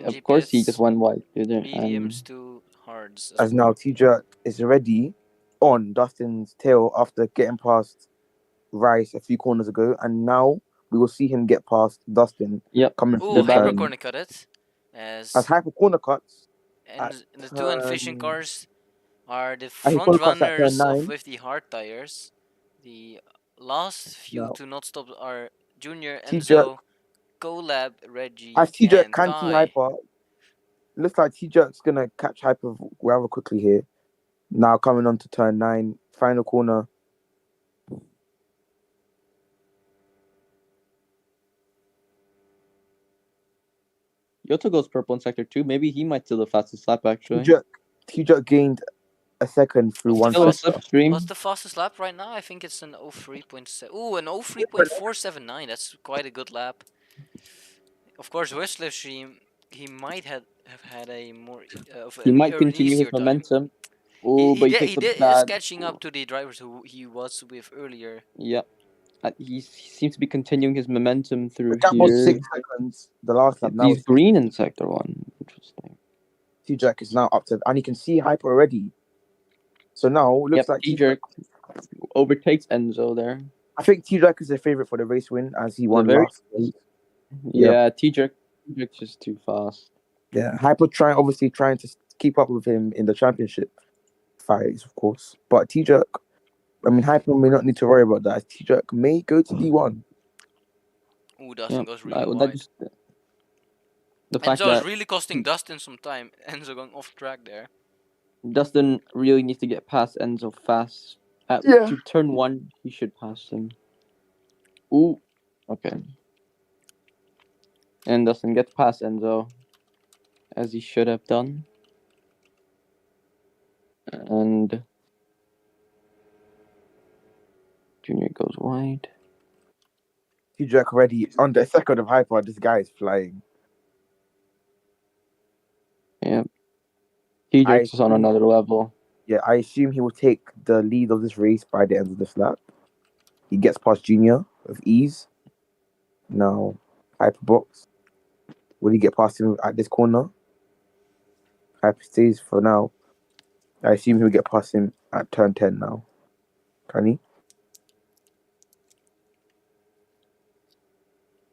Of course, he just went wide. Mediums to hards. As now T-Jerk is already on Dustin's tail after getting past Rice a few corners ago, and now we will see him get past Dustin. Yep. Coming through the Hyper corner cut it. As Hyper corner cuts. And the two efficient cars are the front runners with the hard tires. The last few to not stop are Junior, Enzo, Collab, Reggie, as T-Jerk and can see Hyper. Looks like T-Jerk's gonna catch Hyper rather quickly here. Now coming on to turn 9, final corner. Yoto goes purple in sector 2. Maybe he might steal the fastest lap actually. T-Jerk gained a second through one slipstream. What's the fastest lap right now? I think it's an 03.7. Ooh, an 03.479. That's quite a good lap. Of course, with slipstream, he might have had a more. He might continue his momentum. Oh, but he is catching up to the drivers who he was with earlier. Yep. He seems to be continuing his momentum through that here. Was 6 seconds. The last lap. He's green in sector 1. Interesting. T-Jerk is now up to, and you can see Hyper already. So now looks like T-Jerk overtakes Enzo there. I think T-Jerk is a favorite for the race win as he won last week. Yeah, T-Jerk's just too fast. Yeah, Hyper obviously trying to keep up with him in the championship fights, of course. But T-Jerk, Hyper may not need to worry about that. T-Jerk may go to D1. Ooh, Dustin goes really wide. Enzo is really costing Dustin some time. Enzo going off track there. Dustin really needs to get past Enzo fast. To turn 1, he should pass him. Ooh, okay. And Dustin gets past Enzo, as he should have done. And Junior goes wide. T-Jerk already on the second of Hyper. This guy is flying. Yeah. T-Jerk's is on another level. Yeah, I assume he will take the lead of this race by the end of this lap. He gets past Junior with ease. Now, Hyperbox. Will he get past him at this corner? Hyper stays for now. I assume he'll get past him at turn 10 now. Can he?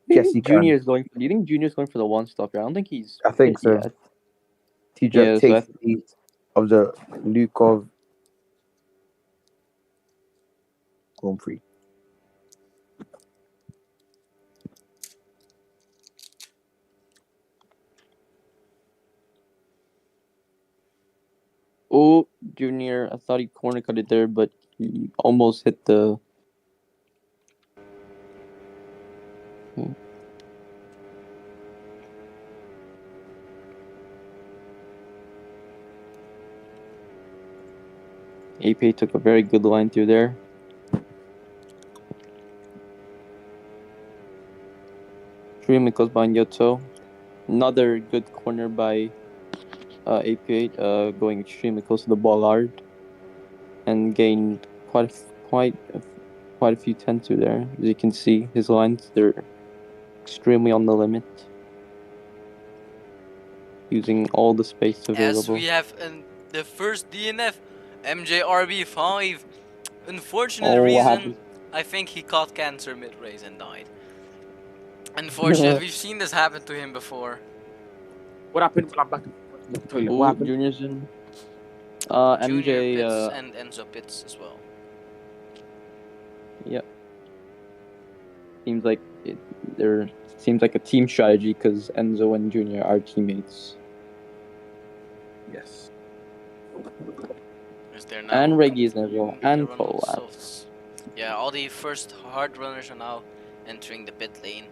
Yes, he can. Do you think Junior's going for the one stop here? I don't think he's. I think so. T-Jerk takes the lead of the Lukov Grand Prix. Oh, Junior, I thought he corner cut it there, but he almost hit the... AP took a very good line through there. Extremely close behind Yoto. Another good corner by AP8, going extremely close to the bollard, and gained quite a few tenths through there. As you can see, his lines, they're extremely on the limit, using all the space available. As we have the first DNF, MJRB5. Unfortunate reason, I think he caught cancer mid-race and died. Unfortunately, we've seen this happen to him before. What happened? I'm back. What happened? Junior's in. Junior MJ. pits and Enzo pits as well. Yep. Seems like there seems like a team strategy because Enzo and Junior are teammates. Yes. Is there now? And Reggie is as well. Making a And run on Cole. softs. Yeah, all the first hard runners are now entering the pit lane.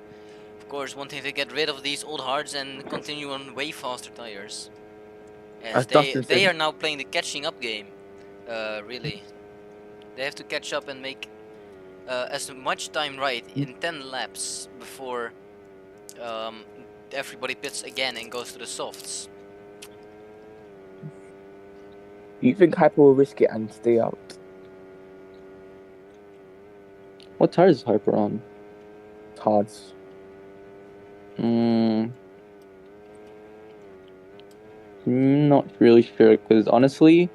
Of course, wanting to get rid of these old hards and continue on way faster tires. As As Dustin they said. are now playing the catching up game. Really. They have to catch up and make as much time right in 10 laps before everybody pits again and goes to the softs. Do you think Hyper will risk it and stay out? What tire is Hyper on? Hards. Not really sure because honestly,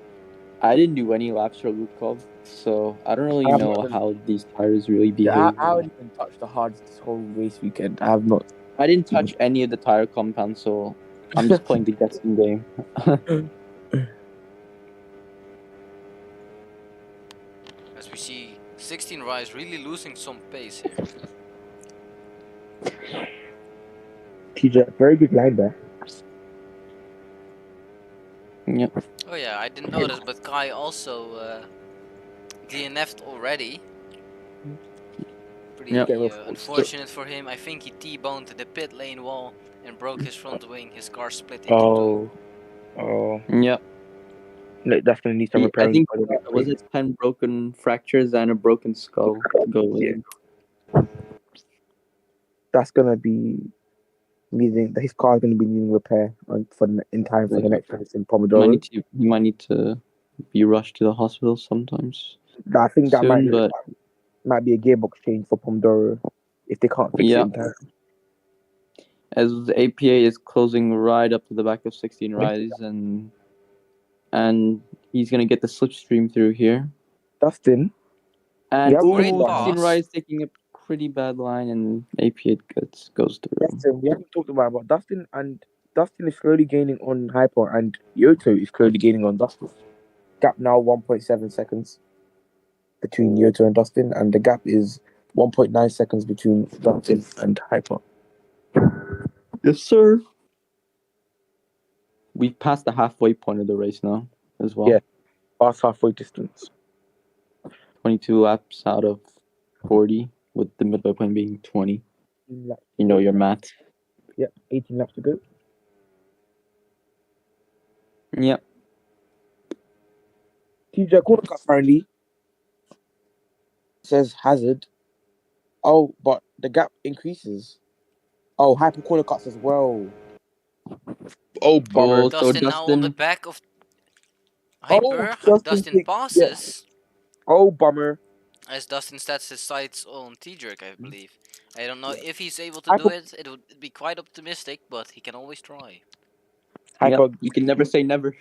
I didn't do any laps for Lukov, so I don't really know how these tires really behave. Yeah, I haven't even touched the hards this whole race weekend. I have not. I didn't touch any of the tire compounds, so I'm just playing the guessing game. As we see 16 Rise really losing some pace here. TJ, very good line there. Yep. Oh yeah, I didn't notice, but Kai also DNF'd already. Pretty unfortunate for him. I think he T-boned the pit lane wall and broke his front wing. His car split into two. Oh. Yep. No, that's gonna need some repairing. I think was it 10 broken fractures and a broken skull going. Yeah. That's gonna be needing. His car is gonna be needing repair in time for the next race in Pomodoro. He might need to be rushed to the hospital sometimes. I think that soon, might be a gearbox change for Pomodoro if they can't fix it in time. As the APA is closing right up to the back of 16 Rise, and he's gonna get the slipstream through here. Dustin. And 16 Rise taking a pretty bad line, and APA goes through. Dustin, we haven't talked about it, but Dustin is slowly gaining on Hyper, and Yoto is slowly gaining on Dustin. Gap now 1.7 seconds between Yoto and Dustin, and the gap is 1.9 seconds between Dustin and Hyper. Yes, sir. We've passed the halfway point of the race now, as well. Yeah, past halfway distance. 22 laps out of 40, with the midway point being 20. You know your math. Yep, 18 laps to go. Yep. TJ corner cut apparently says hazard. Oh, but the gap increases. Oh, Hyper corner cuts as well. Oh, bummer. Dustin now on the back of Hyper. Dustin passes. Yeah. Oh, bummer. As Dustin sets his sights on T-Jerk, I believe. I don't know if he's able to do it. It would be quite optimistic, but he can always try. Hyper, you can never say never.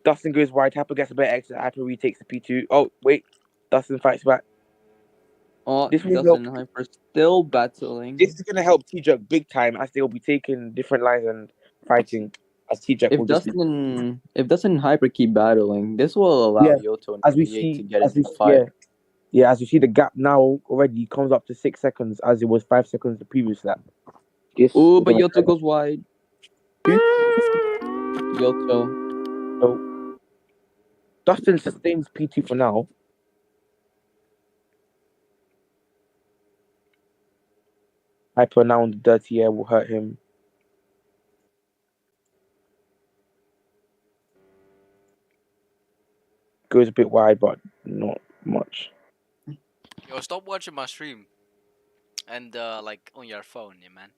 Dustin goes wide. Hyper gets a better exit. Hyper retakes the P2. Oh, wait. Dustin fights back. Oh, Dustin and Hyper still battling. This is going to help T-Jerk big time as they'll be taking different lines and fighting. As T-Jerk if Dustin and Hyper keep battling, this will allow Yoto and PA to get into the fight. Yeah, as you see, the gap now already comes up to 6 seconds as it was 5 seconds the previous lap. Oh, but Yoto goes wide. Yoto. So, Dustin sustains P2 for now. Hyper now on the dirty air will hurt him. Goes a bit wide, but not much. Yo, stop watching my stream. And like on your phone, yeah, man.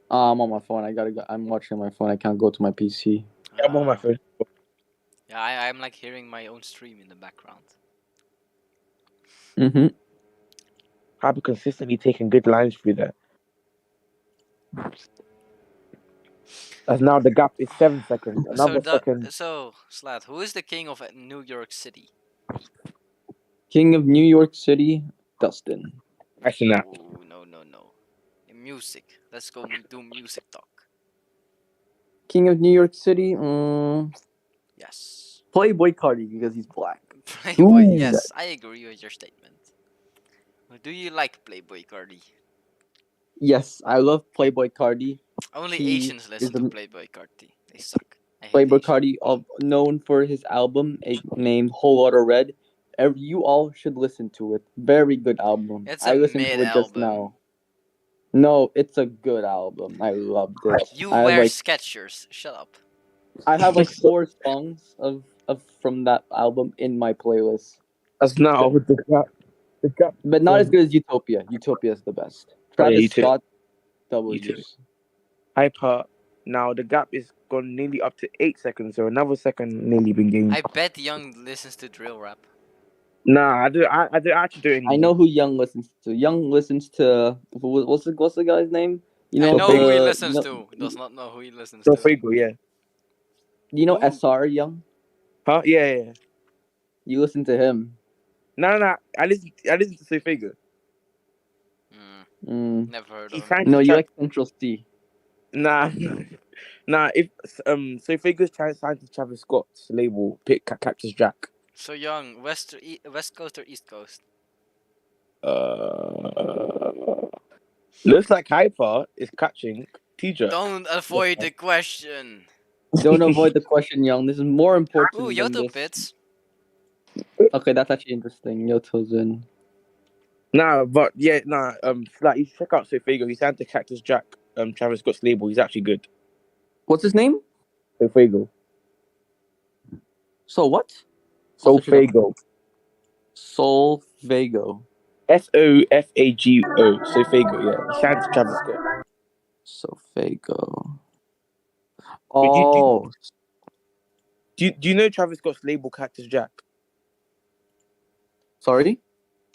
I'm on my phone. I'm watching my phone. I can't go to my PC. Yeah, I'm on my phone. Yeah, I'm like hearing my own stream in the background. Hyper consistently taking good lines through there. As now the gap is 7 seconds. Another second. So, Slat, who is the king of New York City? King of New York City, Dustin. Actually, not. Oh, no. Music. Let's go do music talk. King of New York City, Yes. Playboy Cardi because he's black. Playboy. Ooh. Yes, I agree with your statement. Do you like Playboy Cardi? Yes, I love Playboy Cardi. Only He Asians listen is to the Playboy Cardi. They suck. I hate Playboy Asians. Cardi, known for his album named Whole Lotta Red. You all should listen to it. Very good album. It's I a listened mid to it just album. now. No, it's a good album. I loved it. You I have wear like Skechers. Shut up. I have like 4 songs of from that album in my playlist. As now with the gap. But not as good as Utopia. Utopia is the best. Travis Utopia. Scott, W's. Utopia. Hyper. Now the gap is gone nearly up to 8 seconds, so another second nearly been gained. I bet Young listens to drill rap. Nah, I do actually do anymore. I know who Young listens to. Young listens to what's the guy's name? You know, I know who he the- listens you to. know, Does not know who he listens So to. Fago, yeah. You know Who? SR Young? Huh? Yeah. You listen to him. No. I listen to Say Fago. Never heard He's of him. trying No, to you tra- like Central C. Nah. Nah, if So Fago's trying to sign to Travis Scott's label, pick Cactus Jack. So Young, West Coast or East Coast? Looks like Hyper is catching T-Jerk. Don't avoid the question. Don't avoid the question, Young. This is more important Ooh, than Yoto this. Pits. Okay, that's actually interesting. Yoto's in. Nah, but yeah, nah. Like you should check out Say Fago. He signed to Cactus Jack. Travis Scott's label. He's actually good. What's his name? Say Fago. So what? So Fago. Soul Vago. SOFAGO. So Fago. Yeah, he signed to Travis Scott. So Fago. Do you- Oh, Do you know Travis Scott's label, Cactus Jack? sorry.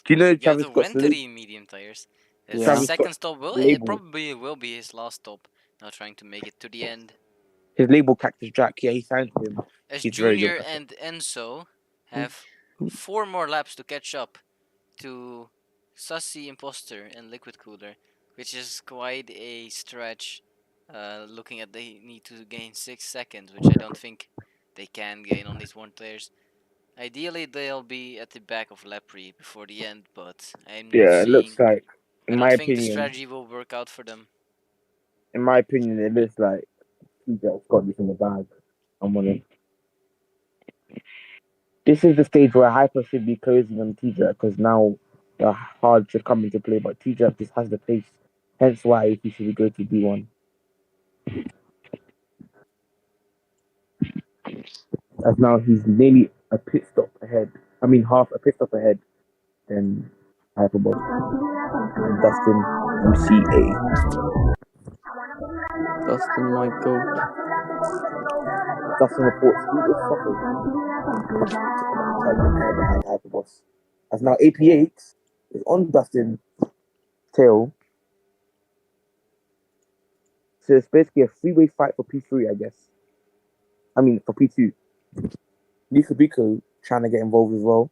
Do you know Yeah, Travis the Scott's label? Wentry medium tires. His Yeah. Travis second Scott stop it label. probably will be his last stop. Now trying to make it to the end. His label, Cactus Jack. Yeah, he signed to him. As He's very Junior good. and Enzo have 4 more laps to catch up to Sussy Imposter and Liquid Cooler, which is quite a stretch. Looking at they need to gain 6 seconds, which I don't think they can gain on these one players. Ideally, they'll be at the back of Lepre before the end, but I'm not Yeah, it seeing. looks like, I in don't my think the opinion, strategy will work out for them. it looks like T-Jerk's got this in the bag. I'm on it. This is the stage where Hyper should be closing on T-Jerk because now the hard should come into play, but T-Jerk just has the pace. Hence why he should go to D1. As now he's nearly a pit stop ahead. I mean, half a pit stop ahead than Hyperbot. Dustin MCA. Dustin might go. Dustin reports he is suffering. Behind Hyperboss. As now AP8 is on Dustin's tail. So it's basically a three-way fight for P3, I guess. I mean, for P2. Biko trying to get involved as well.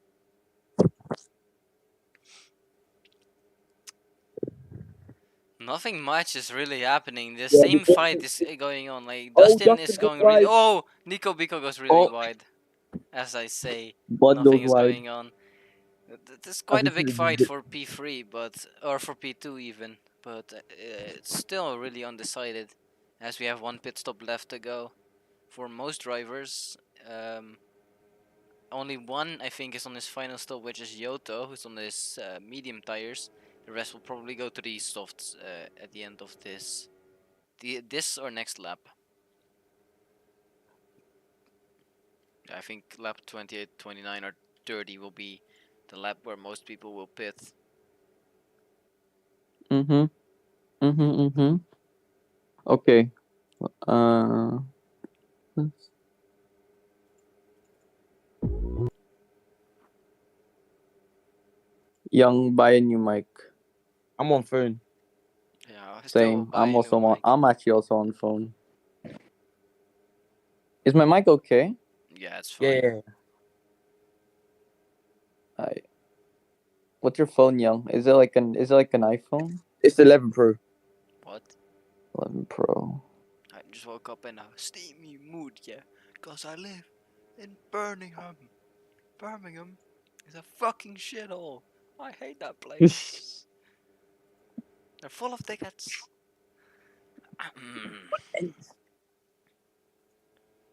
Nothing much is really happening. The Yeah, same because- fight is going on. Like Oh, Dustin Dustin is goes going really. wide. Oh, Nico Biko goes really Oh. wide. As I say, Blood nothing goes is wide. going on. This is quite a big Obviously, fight for P3, or for P2 even. But it's still really undecided, as we have one pit stop left to go. For most drivers, only one I think is on his final stop, which is Yoto, who's on his medium tires. The rest will probably go to the softs at the end of this or next lap. I think lap 28, 29 or 30 will be the lap where most people will pit. Okay. Young, buy a new mic. I'm on phone. Yeah, Same. I'm also on. I'm actually also on phone. Is my mic okay? Yeah, it's fine. Yeah. What's your phone, Young? Is it like an iPhone? It's the 11 Pro. What? 11 Pro. I just woke up in a steamy mood, yeah, cause I live in Birmingham. Birmingham is a fucking shithole. I hate that place. They're full of tickets.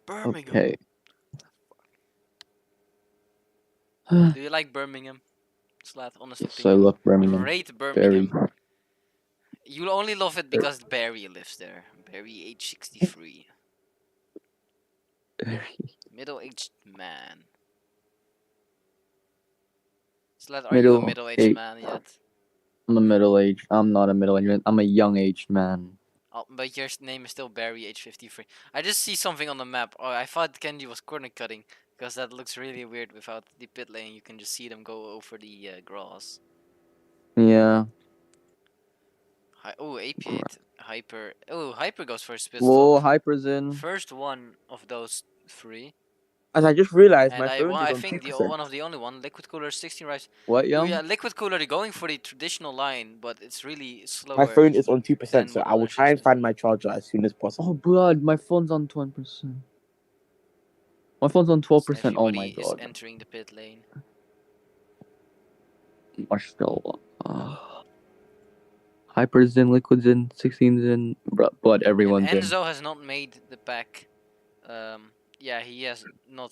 Birmingham. Okay. Do you like Birmingham? Slat, honest Yes, I opinion. love Birmingham. Rate Very. Birmingham. You'll only love it because Barry lives there. Barry, age 63. Middle-aged man. Slat, are you a middle-aged man yet? I'm a middle-aged. I'm not a middle-aged man. I'm a young-aged man. Oh, but your name is still Barry, age 53. I just see something on the map. Oh, I thought Kenji was corner cutting because that looks really weird without the pit lane. You can just see them go over the grass. Yeah. Oh, AP8 Hyper. Oh, Hyper goes first pit Whoa, stop. Hyper's in. First one of those three. As I just realized, And my phone is I on think 2%. one of the only one. Liquid Cooler 16 rights. What, Oh young? yeah, Liquid Cooler going for the traditional line, but it's really slower. My phone is on 2%, than so what I will others try and used to. find my charger as soon as possible. Oh, blood, my phone's on 20%. My phone's on 12%. Oh my Everybody is god. entering the pit lane. Marcel. Hyper's in, Liquid's in, 16's in, but everyone's And in. Enzo has not made the pack. Yeah, he has not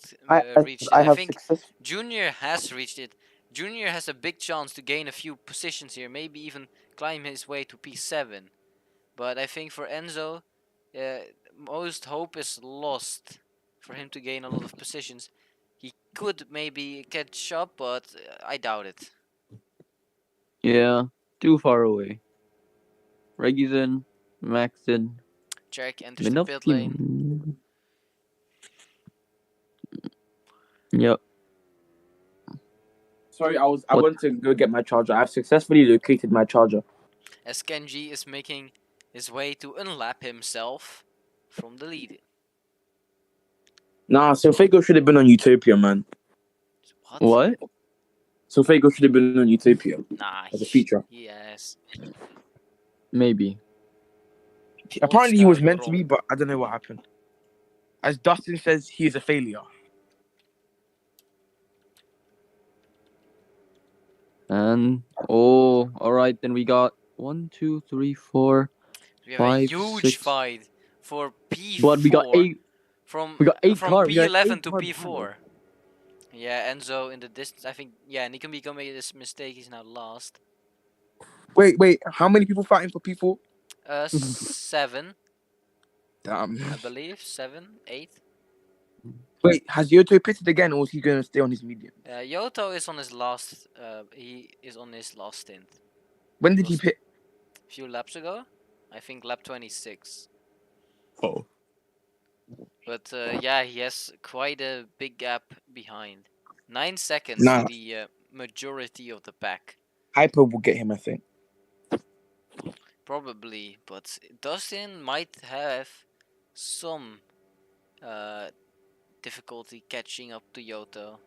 reached it. I I have think success. Junior has reached it. Junior has a big chance to gain a few positions here, maybe even climb his way to P7. But I think for Enzo, most hope is lost for him to gain a lot of positions. He could maybe catch up, but I doubt it. Yeah, too far away. Reggie's in, Max in. Jarek enters the pit lane. Yep. Sorry, I went to go get my charger. I've successfully located my charger. As Kenji is making his way to unlap himself from the lead. Nah, Sofago should have been on Utopia, man. What? Sofago should have been on Utopia. Nah, as a feature. Yes. Maybe. Apparently he was meant to be, but I don't know what happened. As Dustin says, he is a failure. And alright, then we got 1, 2, 3, 4. We have 5, a huge 6. fight for P4. But we got 8. From P11 to P4. Yeah, Enzo in the distance. I think. Yeah, Nikamiko made this mistake. He's now last. Wait. How many people fighting for P4? 7. Damn. I believe 7, 8. Wait, has Yoto pitted again, or is he going to stay on his medium? Yoto is on his last. He is on his last stint. When did he pit? A few laps ago. I think lap 26. Oh. But yeah, he has quite a big gap behind. 9 seconds to the majority of the pack. Hyper will get him, I think. Probably, but Dustin might have some difficulty catching up to Yoto,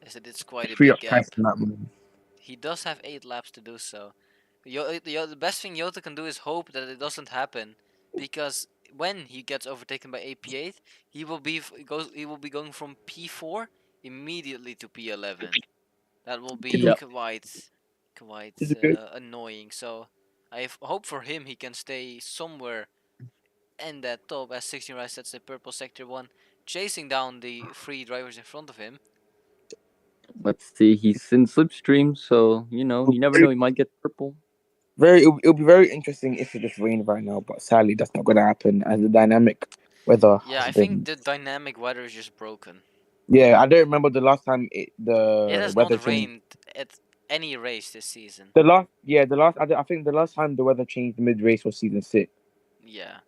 as it is quite a big gap. He does have 8 laps to do so. The best thing Yoto can do is hope that it doesn't happen, because when he gets overtaken by AP8, he will be going from P4 immediately to P11. That will be quite annoying. So I hope for him he can stay somewhere in that top, as 16 Rise sets the purple sector 1, chasing down the 3 drivers in front of him. Let's see, he's in slipstream, so you never know, he might get purple. It'll be very interesting if it just rained right now, but sadly that's not gonna happen as the dynamic weather. Yeah, I think the dynamic weather is just broken. Yeah, I don't remember the last time it has weather not rained at any race this season. I think the last time the weather changed mid race was season 6. Yeah.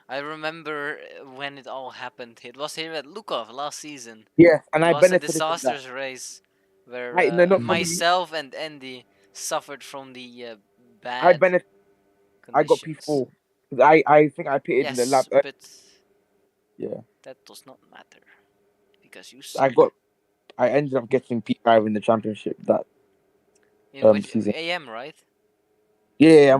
I remember when it all happened. It was here at Lukov last season. Yeah, and it I was benefited a from disastrous that. race where myself and Andy suffered from the bad I got P4. I think I pitted in the lap. But yeah, that does not matter because you I ended up getting P5 in the championship that season. AM, right? Yeah,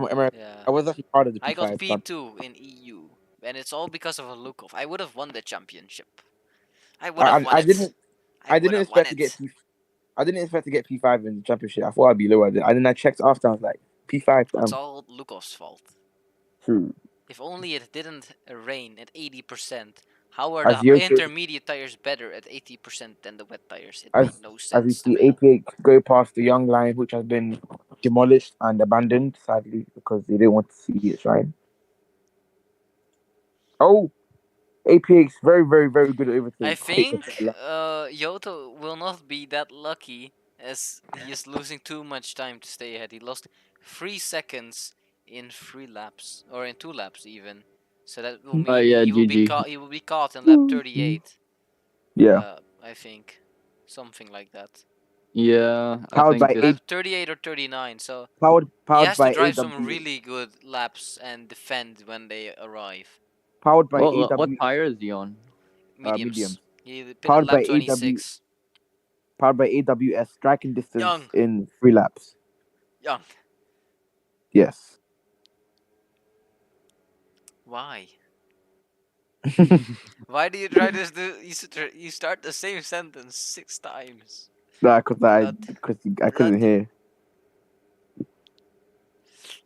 I was actually part of the P5. I got P2 in EU, and it's all because of a Lukov. I would have won the championship. I would have won I it. didn't. I didn't would've won expect to get I didn't expect to get P5 in the championship. I thought I'd be lower. And then I checked after. I was like, P5. It's all Lukov's fault. True. If only it didn't rain at 80%. How are As the Yoko, intermediate tires better at 80% than the wet tires? It made no as we sense to see me. APA go past the young line, which has been demolished and abandoned, sadly, because they didn't want to see it shine. Oh, APX very, very, very good at everything. I think Yoto will not be that lucky as he is losing too much time to stay ahead. He lost 3 seconds in 3 laps, or in 2 laps even. So that will mean Yeah, he will be GG. caught. He will be caught in lap 38. Yeah. I think something like that. Yeah, I Powered think by this. Lap 38 or 39. So Powered he has to by drive AW. some really good laps and defend when they arrive. Powered by Well, AW. what tire is he on? Mediums. Mediums. He pitted Powered by lap 26. Powered by AWS, striking distance Young. in 3 laps. Young. Yes. Why? Why do you try this? You start the same sentence 6 times. Nah, because I Blood. couldn't hear.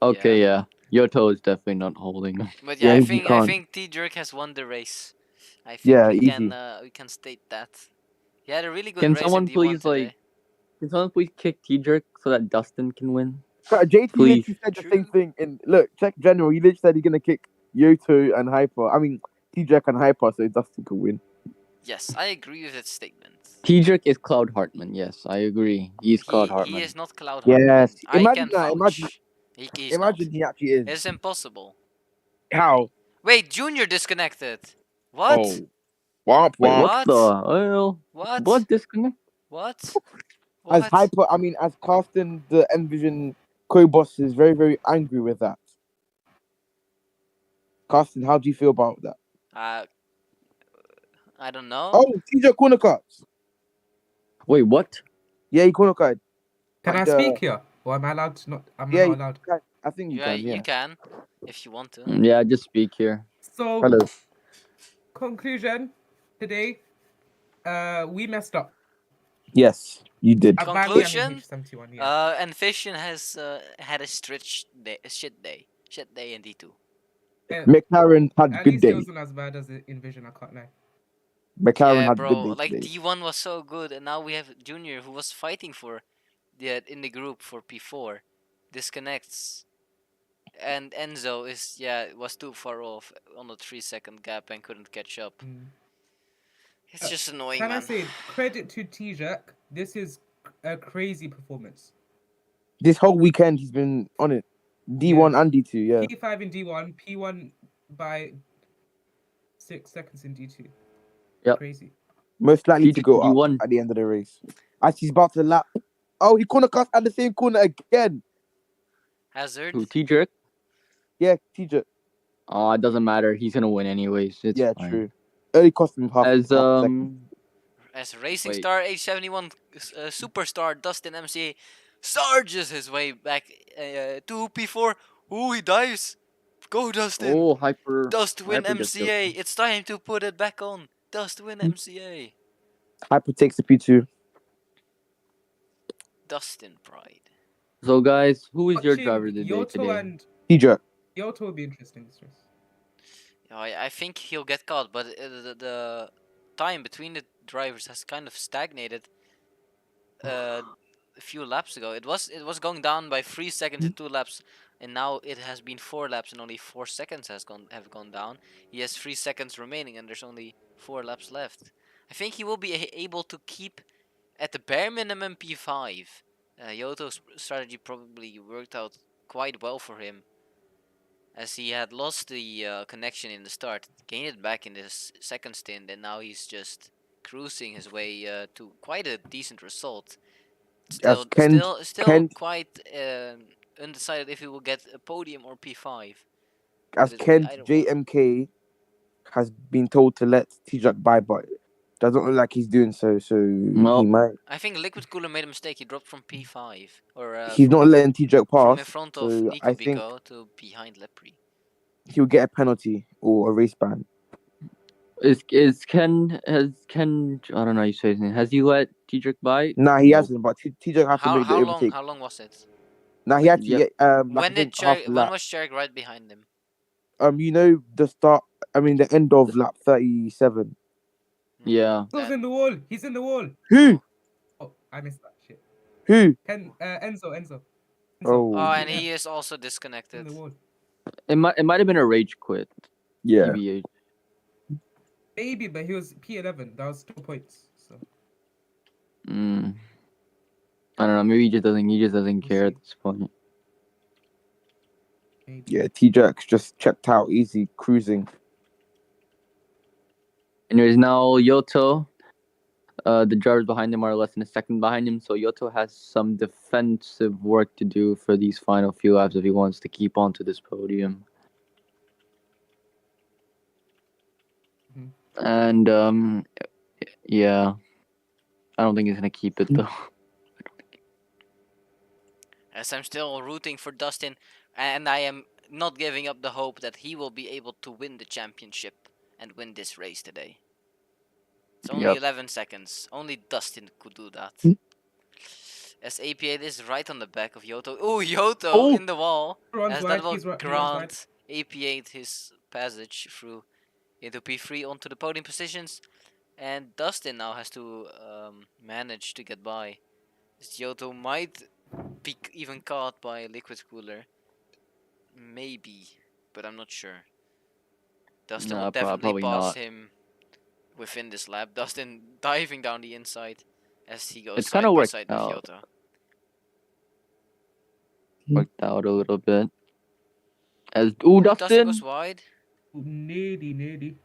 Okay, yeah. Yoto is definitely not holding. But Yeah, yeah, he I can't. think T-Jerk has won the race. I think Yeah, we easy. can state that. He had a really good Can race someone in D1 please today. Can someone please kick T-Jerk so that Dustin can win? JT Please. literally said the same thing. Look, check general. He literally said he's gonna kick Yoto and Hyper. I mean, T-Jack and Hyper, so Dustin can win. Yes, I agree with that statement. T-Jerk is Cloud Hartman. Yes, I agree. He's Cloud He Hartman. is not Cloud Yes. Hartman. I Imagine can that. vouch. He's Imagine not. he actually is. It's impossible. How? Wait, Junior disconnected. What? Oh. Womp Wait, womp. what the? What? What disconnect? What? As Hyper, as Carsten, the Envision co-boss is very, very angry with that. Carsten, how do you feel about that? I don't know. Oh, TJ corner cards. Wait, what? Yeah, he corner card. Can I speak here? Or am I allowed to not? I'm Yeah, not allowed. I think you can. Yeah. You can, if you want to. Yeah, just speak here. So, Hello. Conclusion today, we messed up. Yes, you did. Conclusion. H71, yeah. And Fission has had a shit day in D2. McLaren had At good least day. it wasn't as bad as the Envision, I can't lie. McLaren Yeah, had bro. good day Like today. D1 was so good, and now we have Junior who was fighting for in the group for P4, disconnects, and Enzo was too far off on a 3-second gap and couldn't catch up. It's just annoying, Can man. I say credit to T-Jack? This is a crazy performance. This whole weekend he's been on it. D1 and D2, yeah. P5 in D1, P1 by 6 seconds in D2. Yep. Crazy. Most likely to go D1. up at the end of the race. As he's about to lap. Oh, he corner cast at the same corner again. Hazard. Who, T-Jerk? Yeah, TJ. Oh, it doesn't matter. He's gonna win anyways. It's fine. True. Early cost him half. As As Racing Wait. Star H71 superstar Dustin MCA surges his way back to P4. Ooh, he dives. Go, Dustin. Oh, Hyper. Dust win Hyper just MCA. It's time to put it back on. Dust win MCA. Hyper takes the P2. Dustin Pride. So, guys, who is your Watching driver of the day Yoto today? and TJ. Yoto will be interesting this race. I think he'll get caught, but the time between the drivers has kind of stagnated. A few laps ago, it was going down by 3 seconds in 2 laps, and now it has been 4 laps and only 4 seconds have gone down. He has 3 seconds remaining, and there's only 4 laps left. I think he will be able to keep at the bare minimum P5. Yoto's strategy probably worked out quite well for him, as he had lost the connection in the start, gained it back in this second stint, and now he's just cruising his way to quite a decent result. Still quite undecided if he will get a podium or P5. As Kent JMK has been told to let TJ by, but doesn't look like he's doing so. So he might. I think Liquid Cooler made a mistake. He dropped from P5 or he's not letting TJ pass from in front of so Nico I think Bico to behind Lepri. He'll get a penalty or a race ban. Is Ken I don't know how you say his name. Has he let T-Jerk by? Nah, he No. hasn't. But TJ have to make the overtake. How long was it? Nah, he had to Yep. get like, I When think half a when lap. was Cherrick right behind him? You know the start. I mean the end of lap 37. Yeah. He's in the wall. He's in the wall. Who? Oh, I missed that shit. Who? Enzo. Oh, Oh, and yeah. he is also In disconnected. the wall. It might have been a rage quit. yeah. TBH. Maybe, but he was P11. That was 2 points. So I don't know. Maybe he just doesn't care at see. this point. maybe. Yeah, T-Jerk's just checked out, easy cruising. Anyways, now Yoto. The drivers behind him are less than a second behind him, so Yoto has some defensive work to do for these final few laps if he wants to keep on to this podium. And yeah, I don't think he's gonna keep it though. As I'm still rooting for Dustin, and I am not giving up the hope that he will be able to win the championship and win this race today. It's only 11 seconds. Only Dustin could do that. As AP8 is right on the back of Yoto. Oh, Yoto in the wall. As that will grant AP8 his passage through into P3 onto the podium positions. And Dustin now has to manage to get by. As Yoto might be even caught by Liquid Cooler. Maybe, but I'm not sure. Dustin will definitely pass him within this lap. Dustin diving down the inside as he goes side by side with Yoto. Worked out a little bit. As Dustin goes wide. Needy.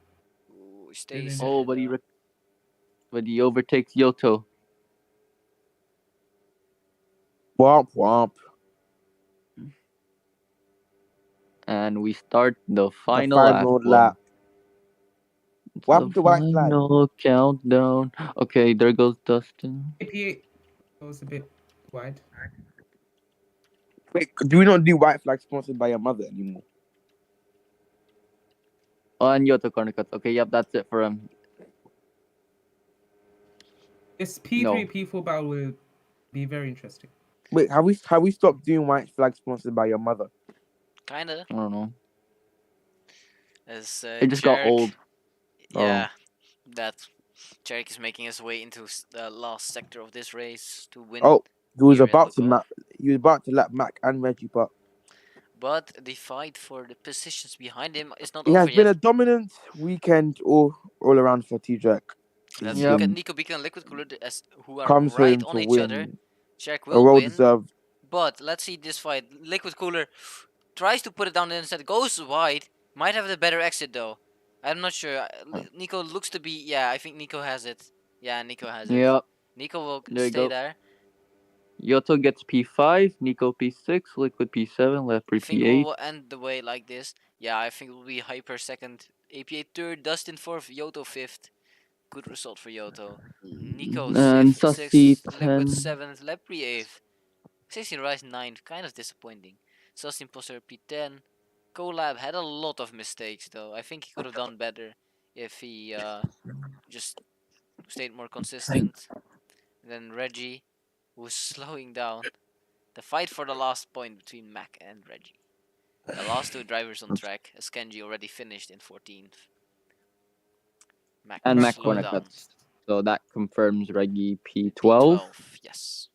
Ooh, stays. Oh, but he overtakes Yoto. Womp. And we start the final lap. What happened to white flag? Final countdown. Okay, there goes Dustin. AP8 goes a bit wide. Wait, do we not do white flag sponsored by your mother anymore? Oh, and Yoto corner cuts. Okay, yep, that's it for him. This P3 P4 battle will be very interesting. Wait, have we stopped doing white flag sponsored by your mother? Kinda. I don't know. As it just got old. Yeah, that Cherrick is making his way into the last sector of this race to win. Oh, he was about to lap Mac and Reggie, but the fight for the positions behind him is not it over has yet. been a dominant weekend all around for T-Jerk. Let's look at Nico Beacon and Liquid Cooler who are Comes right home on to each win. other. Cherrick will well win. Deserved. But let's see this fight. Liquid Cooler tries to put it down the inside, goes wide. Might have the better exit though. I'm not sure. Nico looks to be. Yeah, I think Nico has it. Yeah, Nico has it. Yep. Nico will stay there. Yoto gets P5, Nico P6, Liquid P7, Left P8. I think we will end the way like this. Yeah, I think it will be Hyper second, AP8 third, Dustin fourth, Yoto fifth. Good result for Yoto. Nico and sixth, Liquid 7th, Lepri 8th. 16 Rise 9th, kind of disappointing. Sus Imposter P10. Collab had a lot of mistakes though. I think he could have done better if he just stayed more consistent. And then Reggie was slowing down. The fight for the last point between Mac and Reggie. The last two drivers on track, as Kenji already finished in 14th. Mac and Mac slowed corner down. cuts. So that confirms Reggie P12. P12, yes.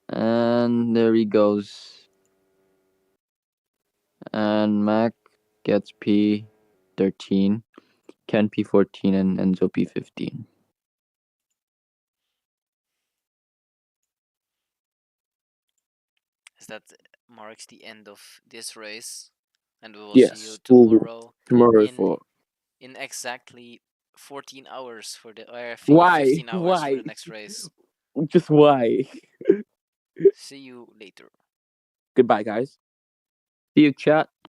And there he goes. And Mac gets P13, Ken P14, and Enzo P15. As that marks the end of this race. And we will see you tomorrow. In exactly 14 hours for the 15 hours for the next race. Just why? See you later. Goodbye, guys. See you, chat.